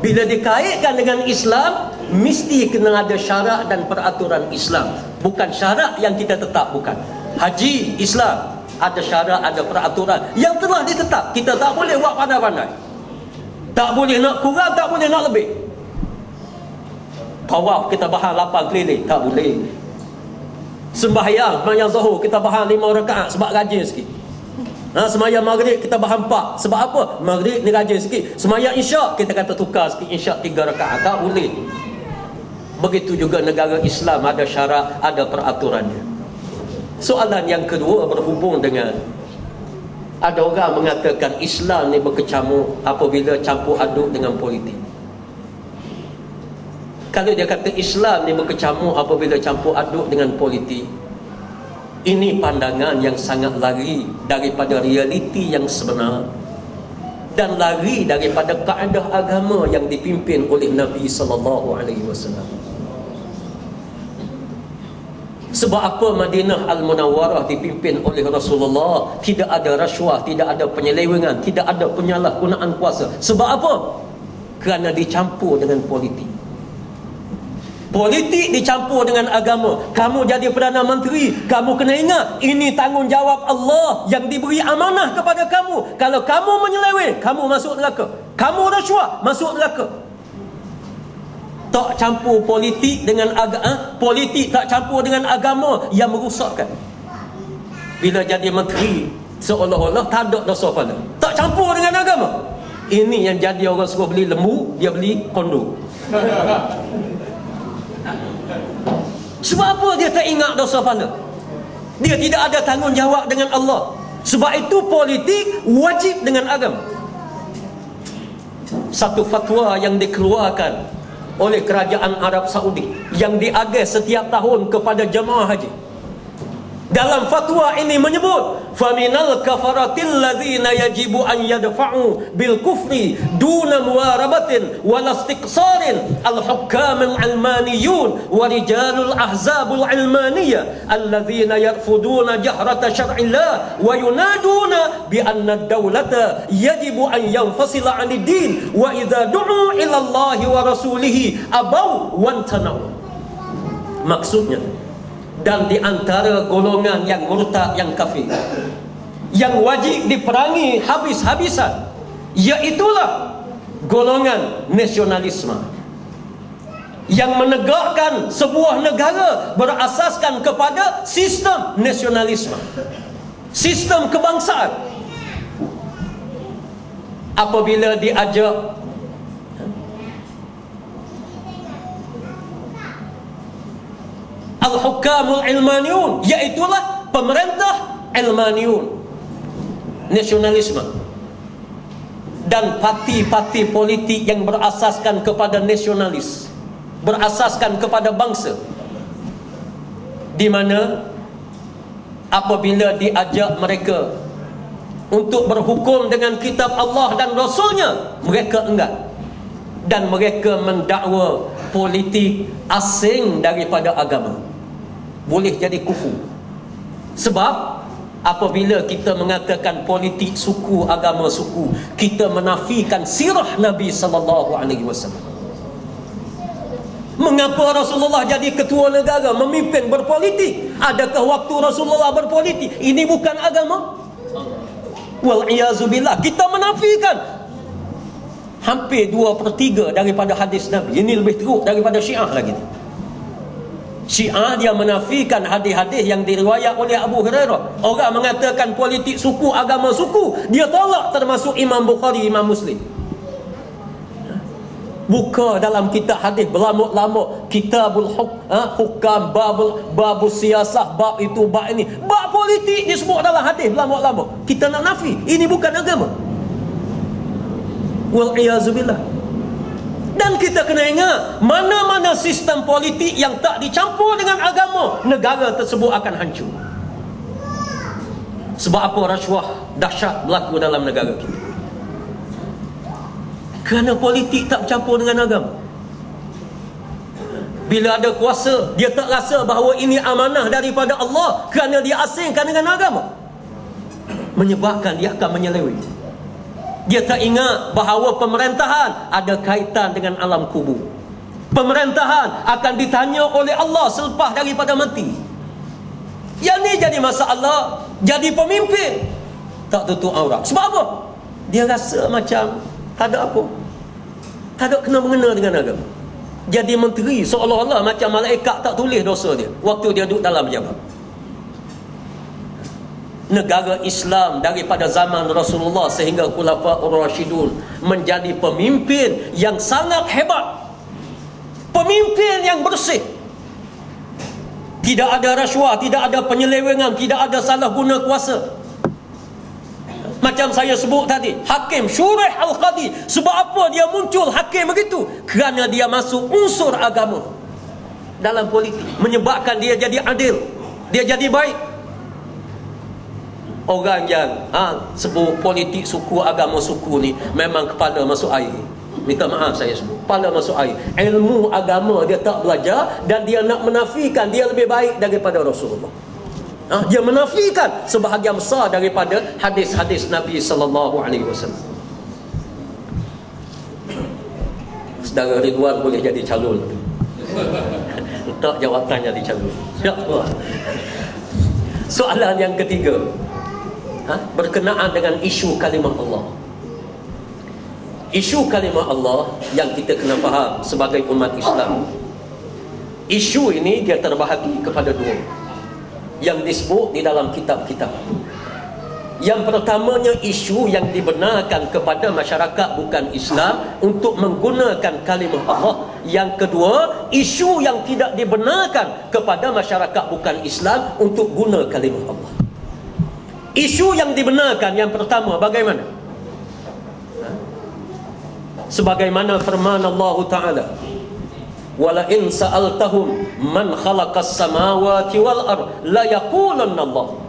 bila dikaitkan dengan Islam, mesti kena ada syarat dan peraturan Islam. Bukan syarat yang kita tetap, bukan. Haji Islam ada syarat, ada peraturan yang telah ditetap. Kita tak boleh buat pandai-pandai, tak boleh nak kurang, tak boleh nak lebih. Tawaf kita bahang 8 keliling, tak boleh. Sembahyang zuhur kita bahang 5 rakaat sebab rajin sikit. Sembahyang maghrib kita bahang 4 sebab apa? Maghrib ni rajin sikit. Sembahyang isyak kita kata tukar sikit, isyak 3 rakaat, tak boleh. Begitu juga negara Islam ada syarat, ada peraturannya. Soalan yang kedua berhubung dengan, ada orang mengatakan Islam ni berkecamuk apabila campur aduk dengan politik. Kalau dia kata Islam ni berkecamuk apabila campur aduk dengan politik, ini pandangan yang sangat lari daripada realiti yang sebenar. dan lari daripada kaedah agama yang dipimpin oleh Nabi sallallahu alaihi wasallam. Sebab apa Madinah Al-Munawwarah dipimpin oleh Rasulullah? Tidak ada rasuah, tidak ada penyelewengan, tidak ada penyalahgunaan kuasa. Sebab apa? Kerana dicampur dengan politik. Politik dicampur dengan agama. Kamu jadi Perdana Menteri, kamu kena ingat, ini tanggungjawab Allah yang diberi amanah kepada kamu. Kalau kamu menyeleweng, kamu masuk neraka. Kamu rasuah, masuk neraka. Tak campur politik dengan agama, politik tak campur dengan agama, yang merosakkan. Bila jadi menteri, seolah-olah tak ada dosa pada. Tak campur dengan agama. Ini yang jadi orang suruh beli lembu, dia beli kondo. Sebab apa dia tak ingat dosa pahala? Dia tidak ada tanggungjawab dengan Allah. Sebab itu politik wajib dengan agama. Satu fatwa yang dikeluarkan oleh kerajaan Arab Saudi yang diagih setiap tahun kepada jemaah haji. Dalam fatwa ini menyebut, faminal kafaratil ladzina yajibu an yadfa'u bil kufri duna muwarabatin wal istiqsarin al hukam al almaniyun wa rijalul ahzabul almaniyah alladzina yarfuduna jahrata syar'illah wa yunaduna bi anna ad-dawlata yajibu an yanfasila 'anid din wa idza du'u ila Allah wa rasulih abaw wantanau. Maksudnya, dan di antara golongan yang murtad, yang kafir, yang wajib diperangi habis-habisan, iaitulah golongan nasionalisme yang menegakkan sebuah negara berasaskan kepada sistem nasionalisme, sistem kebangsaan. Apabila diajak Al-Hukamul Ilmaniyun, iaitulah pemerintah Ilmaniyun, nasionalisme, dan parti-parti politik yang berasaskan kepada nasionalis, berasaskan kepada bangsa, di mana apabila diajak mereka untuk berhukum dengan kitab Allah dan Rasulnya, mereka enggan. Dan mereka mendakwa politik asing daripada agama boleh jadi kufur. Sebab apabila kita mengatakan politik suku, agama suku, kita menafikan sirah Nabi sallallahu alaihi wasallam. Mengapa Rasulullah jadi ketua negara, memimpin berpolitik? Adakah waktu Rasulullah berpolitik? Ini bukan agama? Wal-iyazubillah. Kita menafikan hampir 2/3 daripada hadis Nabi. Ini lebih teruk daripada Syiah lagi. Syiah dia menafikan hadis-hadis yang diriwayat oleh Abu Hurairah. Orang mengatakan politik suku, agama suku, dia tolak, termasuk Imam Bukhari, Imam Muslim. Buka dalam kitab hadis berlamuk-lamuk, kitabul hukam, babus siyasah, bab itu, bab ini, bab politik disebut dalam hadis berlamuk-lamuk. Kita nak nafi, ini bukan agama. Wal-iyazubillah. Dan kita kena ingat, mana-mana sistem politik yang tak dicampur dengan agama, negara tersebut akan hancur. Sebab apa rasuah dahsyat berlaku dalam negara kita? Kerana politik tak bercampur dengan agama. Bila ada kuasa, dia tak rasa bahawa ini amanah daripada Allah, kerana dia asingkan dengan agama, menyebabkan dia akan menyeleweng. Dia tak ingat bahawa pemerintahan ada kaitan dengan alam kubur. Pemerintahan akan ditanya oleh Allah selepas daripada mati. Yang ni jadi masalah. Jadi pemimpin tak tutup aurat. Sebab apa? Dia rasa macam tak ada apa, tak ada kena-mengena dengan agama. Jadi menteri seolah-olah macam malaikat tak tulis dosa dia waktu dia duduk dalam pejabat. Negara Islam daripada zaman Rasulullah sehingga Khulafaur Rasyidun menjadi pemimpin yang sangat hebat, pemimpin yang bersih. Tidak ada rasuah, tidak ada penyelewengan, tidak ada salah guna kuasa. Macam saya sebut tadi, Hakim Shuraih Al-Qadi. Sebab apa dia muncul hakim begitu? Kerana dia masuk unsur agama dalam politik, menyebabkan dia jadi adil, dia jadi baik. Orang yang sebut politik suku, agama suku ni memang kepala masuk air. Minta maaf saya sebut, kepala masuk air. Ilmu agama dia tak belajar, dan dia nak menafikan dia lebih baik daripada Rasulullah. Dia menafikan sebahagian besar daripada hadis-hadis Nabi sallallahu alaihi wasallam. Saudara Ridwan boleh jadi calon. Tak jawatan jadi calon. Ya Allah. Soalan yang ketiga, berkenaan dengan isu kalimah Allah. Isu kalimah Allah yang kita kena faham sebagai umat Islam. Isu ini dia terbahagi kepada dua yang disebut di dalam kitab-kitab. Yang pertamanya, isu yang dibenarkan kepada masyarakat bukan Islam untuk menggunakan kalimah Allah. Yang kedua, isu yang tidak dibenarkan kepada masyarakat bukan Islam untuk guna kalimah Allah. Isu yang dibenarkan yang pertama bagaimana? Sebagaimana firman Allah Ta'ala, wala in sa'altahum man khalaqas samawati wal ard la yaqulanna Allah.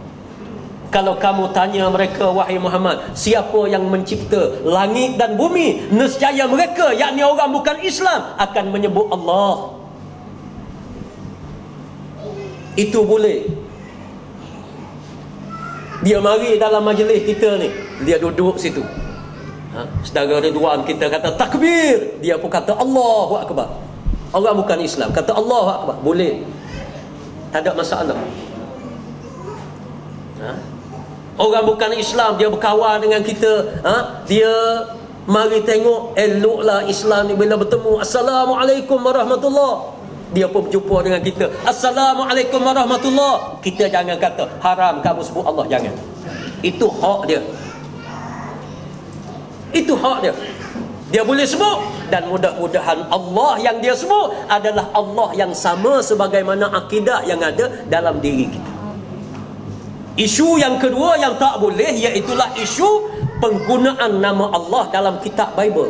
Kalau kamu tanya mereka, wahai Muhammad, siapa yang mencipta langit dan bumi, nescaya mereka, yakni orang bukan Islam, akan menyebut Allah. Itu boleh. Dia mari dalam majlis kita ni, dia duduk situ, saudara Ridwan kita kata takbir, dia pun kata Allahu Akbar. Orang bukan Islam kata Allahu Akbar, boleh, tak ada masalah. Orang bukan Islam dia berkawan dengan kita, dia mari tengok, eloklah Islam ni bila bertemu, Assalamualaikum warahmatullahi, dia pun berjumpa dengan kita, Assalamualaikum warahmatullahi. Kita jangan kata haram kamu sebut Allah, jangan. Itu hak dia. Itu hak dia. Dia boleh sebut, dan mudah-mudahan Allah yang dia sebut adalah Allah yang sama sebagaimana akidah yang ada dalam diri kita. Isu yang kedua yang tak boleh, iaitulah isu penggunaan nama Allah dalam kitab Bible.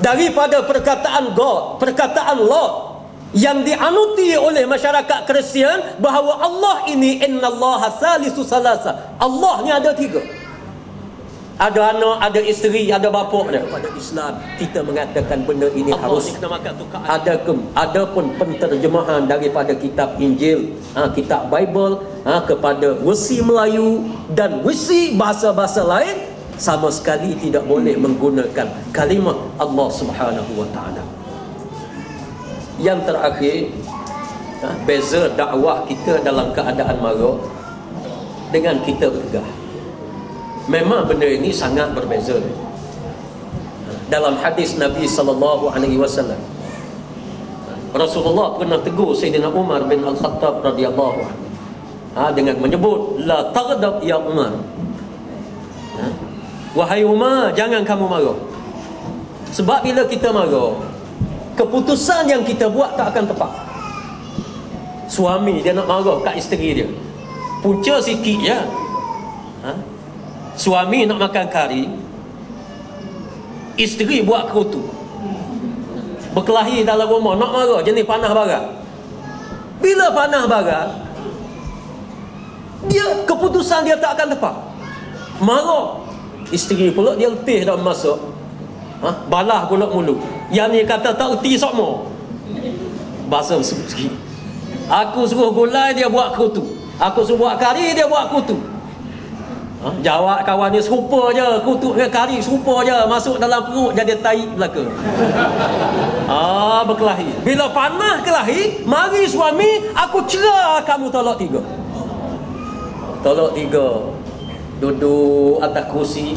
Daripada perkataan God, perkataan Lord yang dianuti oleh masyarakat Kristian, bahawa Allah ini innallaha salisu salasa. Allah ni ada tiga. Ada anak, ada isteri, ada bapa dia. Pada Islam kita mengatakan benda ini Allah harus ada pun penterjemahan daripada kitab Injil, kitab Bible, kepada versi Melayu dan versi bahasa-bahasa lain, sama sekali tidak boleh menggunakan kalimah Allah Subhanahu wa taala. Yang terakhir, beza dakwah kita dalam keadaan marah dengan kita bertegah. Memang benda ini sangat berbeza. Dalam hadis Nabi sallallahu alaihi wasallam, Rasulullah pernah tegur Sayyidina Umar bin Al-Khattab radhiyallahu anhu dengan menyebut, la taghdab ya Umar. Wahai Umar, jangan kamu marah. Sebab bila kita marah, keputusan yang kita buat tak akan tepat. Suami dia nak marah kat isteri dia, punca sikit je. Suami nak makan kari, isteri buat kerutu, berkelahi dalam rumah, nak marah, jenis panah bara. Bila panah bara, dia keputusan dia tak akan tepat. Marah, isteri pula dia letih dah masak, balah pula mulut. Yang ni kata tak reti sokmo, bahasa sikit. Aku suruh gulai, dia buat kerutu. Aku suruh buat kari, dia buat kerutu. Jawab kawan dia, serupa je, kutuk dengan kari serupa je, masuk dalam perut jadi tai belaka. Berkelahi. Bila panah kelahi, mari suami, aku cerah kamu tolak tiga. Tolak tiga. Duduk atas kursi,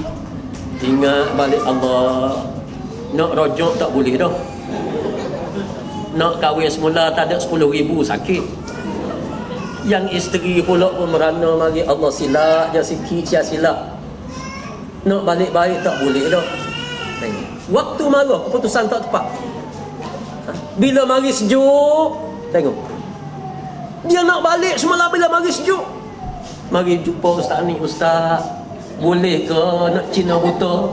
ingat balik Allah. Nak rojok tak boleh dah. Nak kahwin semula tak ada 10,000 sakit. Yang isteri pula pun merana, mari Allah silap je sikit, sia silap. Nak balik baik tak boleh dah. Waktu marah keputusan tak tepat. Bila mari sejuk, tengok, dia nak balik semula bila mari sejuk. Mari jumpa ustaz ni, ustaz, boleh ke nak cina buta?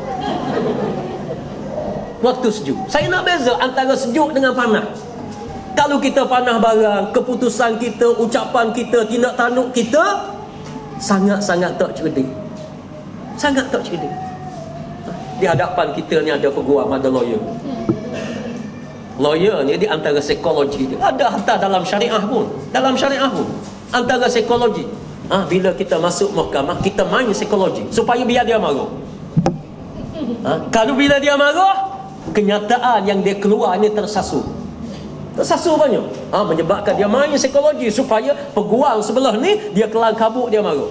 Waktu sejuk. Saya nak beza antara sejuk dengan panas. Kalau kita panah barang, keputusan kita, ucapan kita, tindak tanduk kita sangat-sangat tak cerdik. Sangat tak cerdik. Di hadapan kita ni ada peguam, ada lawyer. Lawyer ni di antara psikologi dia. Ada hatta dalam syariah pun. Dalam syariah pun antara psikologi. Bila kita masuk mahkamah, kita main psikologi supaya biar dia marah. Kalau bila dia marah, kenyataan yang dia keluar ni tersasul banyak. Menyebabkan dia main psikologi supaya peguam sebelah ni dia kelang kabut, dia marah.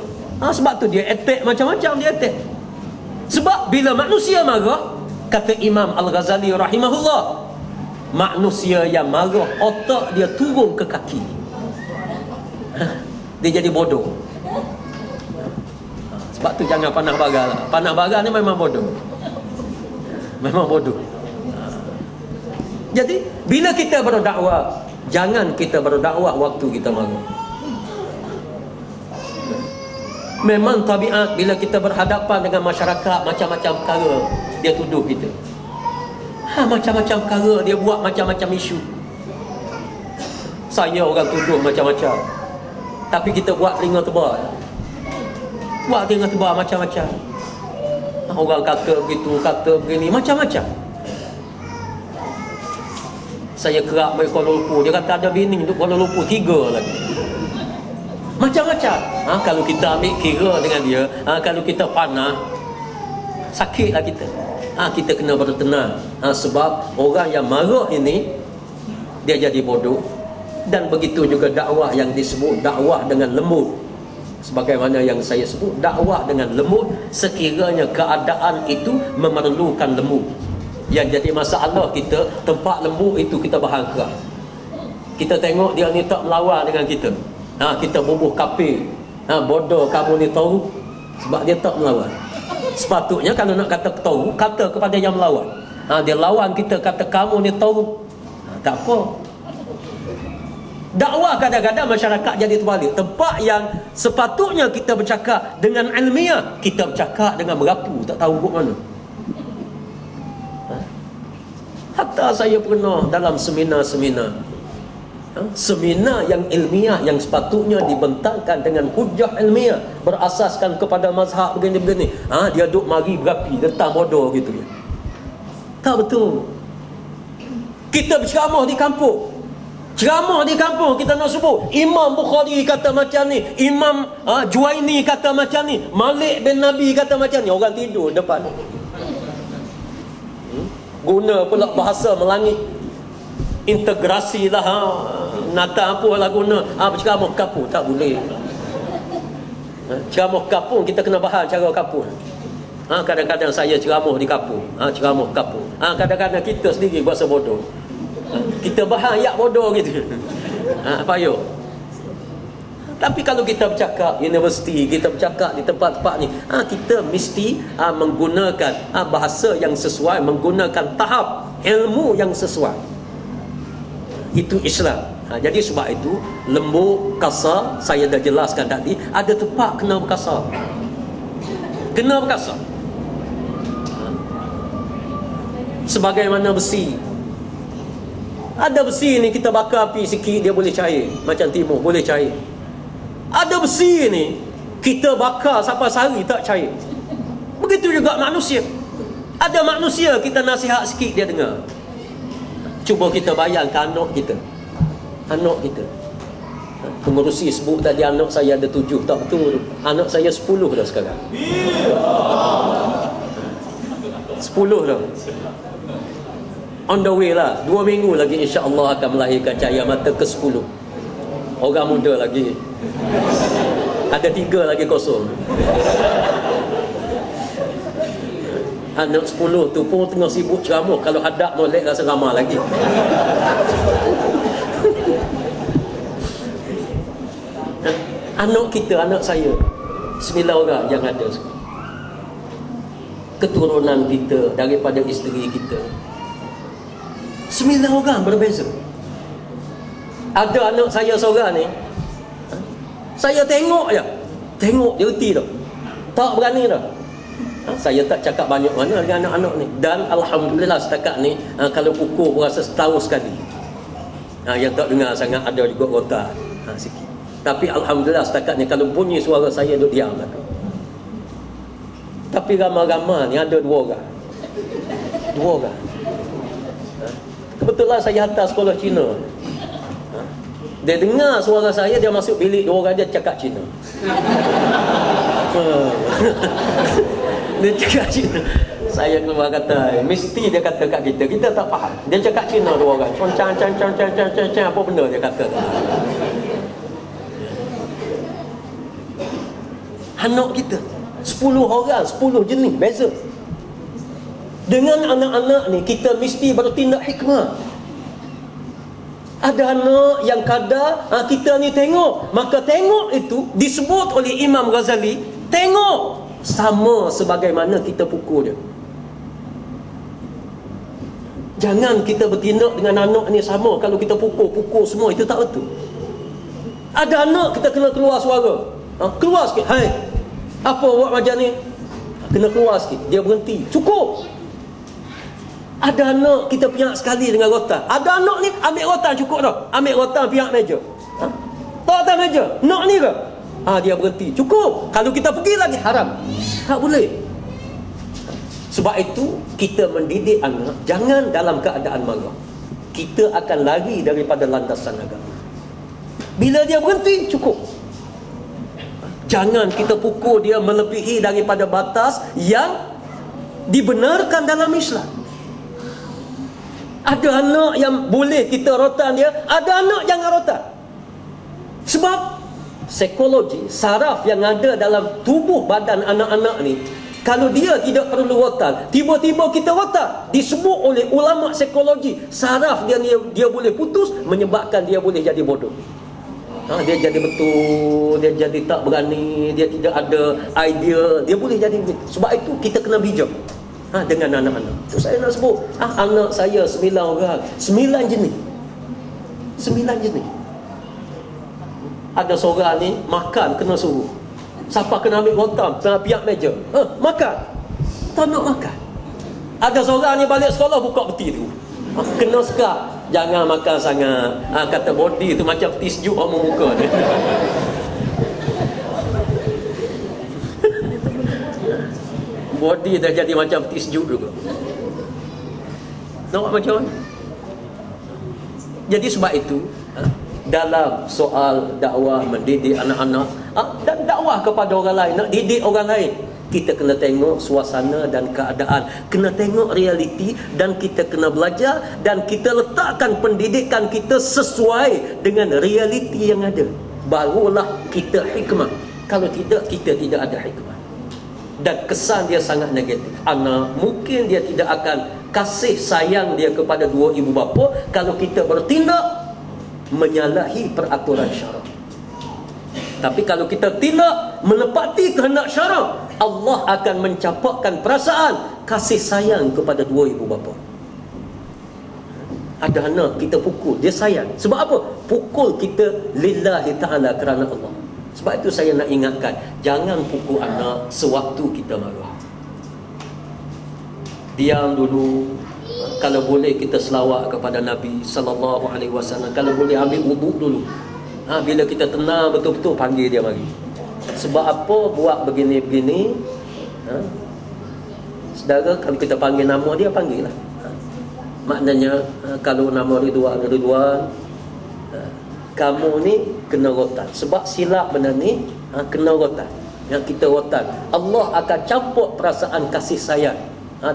Sebab tu dia attack macam-macam, dia attack. Sebab bila manusia marah, kata Imam Al-Ghazali rahimahullah, manusia yang marah otak dia turun ke kaki. Dia jadi bodoh. Sebab tu jangan panah bagar lah. Panah bagar ni memang bodoh. Memang bodoh. Jadi bila kita berdakwah, jangan kita berdakwah waktu kita marah. Memang tabiat bila kita berhadapan dengan masyarakat, macam-macam perkara dia tuduh kita. Macam-macam perkara dia buat, macam-macam isu. Saya orang tuduh macam-macam, tapi kita buat telinga tebal. Buat telinga tebal macam-macam. Orang kata begitu, kata begini, macam-macam. Saya kerap pergi Kuala Lumpur, dia kata ada bini duduk Kuala Lumpur 3 lagi. Macam-macam. Kalau kita ambil kira dengan dia, kalau kita panah, sakitlah kita. Kita kena bertenang. Sebab orang yang marah ini, dia jadi bodoh. Dan begitu juga dakwah yang disebut dakwah dengan lembut. Sebagaimana yang saya sebut, dakwah dengan lembut, sekiranya keadaan itu memerlukan lembut. Yang jadi masalah kita, tempat lembut itu kita bahan keras. Kita tengok dia ni tak melawan dengan kita, kita bubuh kafir, bodoh kamu ni tahu, sebab dia tak melawan. Sepatutnya kalau nak kata tahu, kata kepada yang melawan. Dia lawan kita, kata kamu ni tahu, tak apa. Dakwah kadang-kadang masyarakat jadi terbalik. Tempat yang sepatutnya kita bercakap dengan ilmiah, kita bercakap dengan berapu, tak tahu ke mana. Hatta saya pernah dalam seminar-seminar, seminar yang ilmiah, yang sepatutnya dibentangkan dengan hujah ilmiah, berasaskan kepada mazhab begini-begini, dia duk mari berapi, letang bodoh gitu ya. Tak betul. Kita berceramah di kampung, ceramah di kampung, kita nak sebut Imam Bukhari kata macam ni, Imam Juwaini kata macam ni, Malik bin Nabi kata macam ni, orang tidur depan. Guna pula bahasa melangit, integrasi lah, nata apa lah guna, berceramah kapur, tak boleh. Ceramah kapur kita kena bahas cara kapur. Kadang-kadang saya ceramah di kapur, ceramah kapur. Kadang-kadang kita sendiri bahasa bodoh, kita bahas ayat bodoh gitu. Payah. Tapi kalau kita bercakap universiti, kita bercakap di tempat-tempat ni, kita mesti menggunakan bahasa yang sesuai, menggunakan tahap ilmu yang sesuai. Itu Islam. Jadi sebab itu lembut, kasar, saya dah jelaskan tadi, ada tempat kena berkasar. Kena berkasar. Sebagaimana besi. Ada besi ni kita bakar api sikit dia boleh cair, macam timur boleh cair. Ada besi ni kita bakar sampai sehari tak cair. Begitu juga manusia. Ada manusia kita nasihat sikit dia dengar. Cuba kita bayangkan anak kita. Anak kita. Pengurusi sebut tadi anak saya ada 7, tak betul. Anak saya 10 dah sekarang. 10 dah. On the way lah. 2 minggu lagi insya-Allah akan melahirkan cahaya mata ke-10. Orang muda lagi. Ada 3 lagi kosong. Anak 10 tu pun tengah sibuk ceramah. Kalau hadap molek rasa ramah lagi. Anak kita, anak saya 9 orang yang ada. Keturunan kita daripada isteri kita 9 orang berbeza. Ada anak saya seorang ni, saya tengok je, tengok dia reti dah, tak berani dah. Saya tak cakap banyak mana dengan anak-anak ni. Dan Alhamdulillah setakat ni, kalau ukur berasa setahun sekali. Yang tak dengar sangat ada juga rotan sikit. Tapi alhamdulillah setakatnya kalau bunyi suara saya duk diam lah. Tapi ramai-ramai ni ada 2 orang. 2 orang. Kebetulan saya hantar sekolah Cina. Dia dengar suara saya, dia masuk bilik 2 orang, dia cakap Cina. Dia cakap Cina. Saya keluar kata, mesti dia kata kat kita, kita tak faham. Dia cakap Cina 2 orang. Cang apa benda dia kata. Anak kita 10 orang, 10 jenis beza. Dengan anak-anak ni kita mesti bertindak hikmah. Ada anak yang kadar kita ni tengok, maka tengok itu disebut oleh Imam Ghazali, tengok sama sebagaimana kita pukul dia. Jangan kita bertindak dengan anak ni sama. Kalau kita pukul semua, itu tak betul. Ada anak kita kena keluar suara, keluar sikit, hai, apa buat macam ni, kena keluar sikit, dia berhenti, cukup. Ada anak kita pihak sekali dengan rotan. Ada anak ni ambil rotan cukup dah, ambil rotan pihak meja, tak atas meja, nak ni ke, dia berhenti, cukup. Kalau kita pergi lagi haram, tak boleh. Sebab itu kita mendidik anak jangan dalam keadaan marah. Kita akan lari daripada landasan agama. Bila dia berhenti, cukup. Jangan kita pukul dia melebihi daripada batas yang dibenarkan dalam Islam. Ada anak yang boleh kita rotan dia, ada anak jangan rotan. Sebab psikologi, saraf yang ada dalam tubuh badan anak-anak ni, kalau dia tidak perlu rotan, tiba-tiba kita rotan, disebut oleh ulama psikologi, saraf dia boleh putus, menyebabkan dia boleh jadi bodoh. Dia jadi betul, dia jadi tak berani, dia tidak ada idea, dia boleh jadi. Sebab itu kita kena bijak dengan anak-anak. Itu saya nak sebut, anak saya 9 orang, 9 jenis. 9 jenis. Ada seorang ni makan kena suruh. Siapa kena ambil rotan, kena pihak meja, makan, tak nak makan. Ada seorang ni balik sekolah buka peti tu, kena sekar, jangan makan sangat. Kata body tu macam peti sejuk orang muka dia. Body dah jadi macam peti sejuk juga. Nampak macam mana? Jadi sebab itu dalam soal dakwah, mendidik anak-anak dan dakwah kepada orang lain, nak didik orang lain, kita kena tengok suasana dan keadaan, kena tengok realiti, dan kita kena belajar, dan kita letakkan pendidikan kita sesuai dengan realiti yang ada. Barulah kita hikmah. Kalau tidak, kita tidak ada hikmah, dan kesan dia sangat negatif. Anak mungkin dia tidak akan kasih sayang dia kepada 2 ibu bapa kalau kita bertindak menyalahi peraturan syarak. Tapi kalau kita tidak menepati kehendak syarak, Allah akan mencampakkan perasaan kasih sayang kepada 2 ibu bapa. Ada anak kita pukul, dia sayang. Sebab apa? Pukul kita lillahi ta'ala, kerana Allah. Sebab itu saya nak ingatkan, jangan pukul anak sewaktu kita marah. Diam dulu. Kalau boleh kita selawat kepada Nabi sallallahu alaihi wasallam. Kalau boleh ambil wuduk dulu. Bila kita tenang betul-betul, panggil dia mari. Sebab apa buat begini-begini? Saudara, kalau kita panggil nama dia, panggil lah. Maknanya kalau nama Ridwan, kamu ni kena rotan. Sebab silap benda ni, kena rotan. Yang kita rotan, Allah akan campur perasaan kasih sayang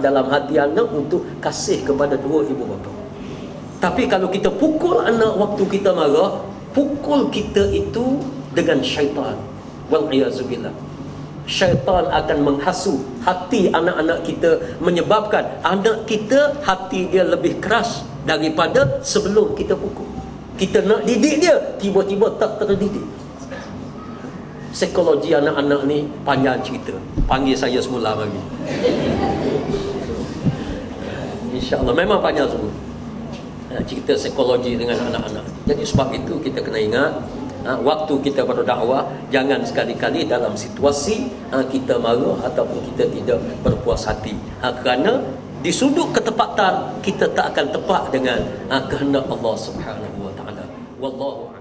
dalam hati anak untuk kasih kepada 2 ibu bapa. Tapi kalau kita pukul anak waktu kita marah, pukul kita itu dengan syaitan. Wal'iyazubillah. Syaitan akan menghasut hati anak-anak kita, menyebabkan anak kita hati dia lebih keras daripada sebelum kita pukul. Kita nak didik dia, tiba-tiba tak terdidik. Psikologi anak-anak ni panjang cerita. Panggil saya semula lagi. InsyaAllah memang panjang semua cerita psikologi dengan anak-anak. Jadi sebab itu kita kena ingat, waktu kita berdakwah, jangan sekali-kali dalam situasi kita marah ataupun kita tidak berpuas hati, kerana di sudut ketepatan kita tak akan tepat dengan kehendak Allah Subhanahu wa taala. Wallahu a'lam.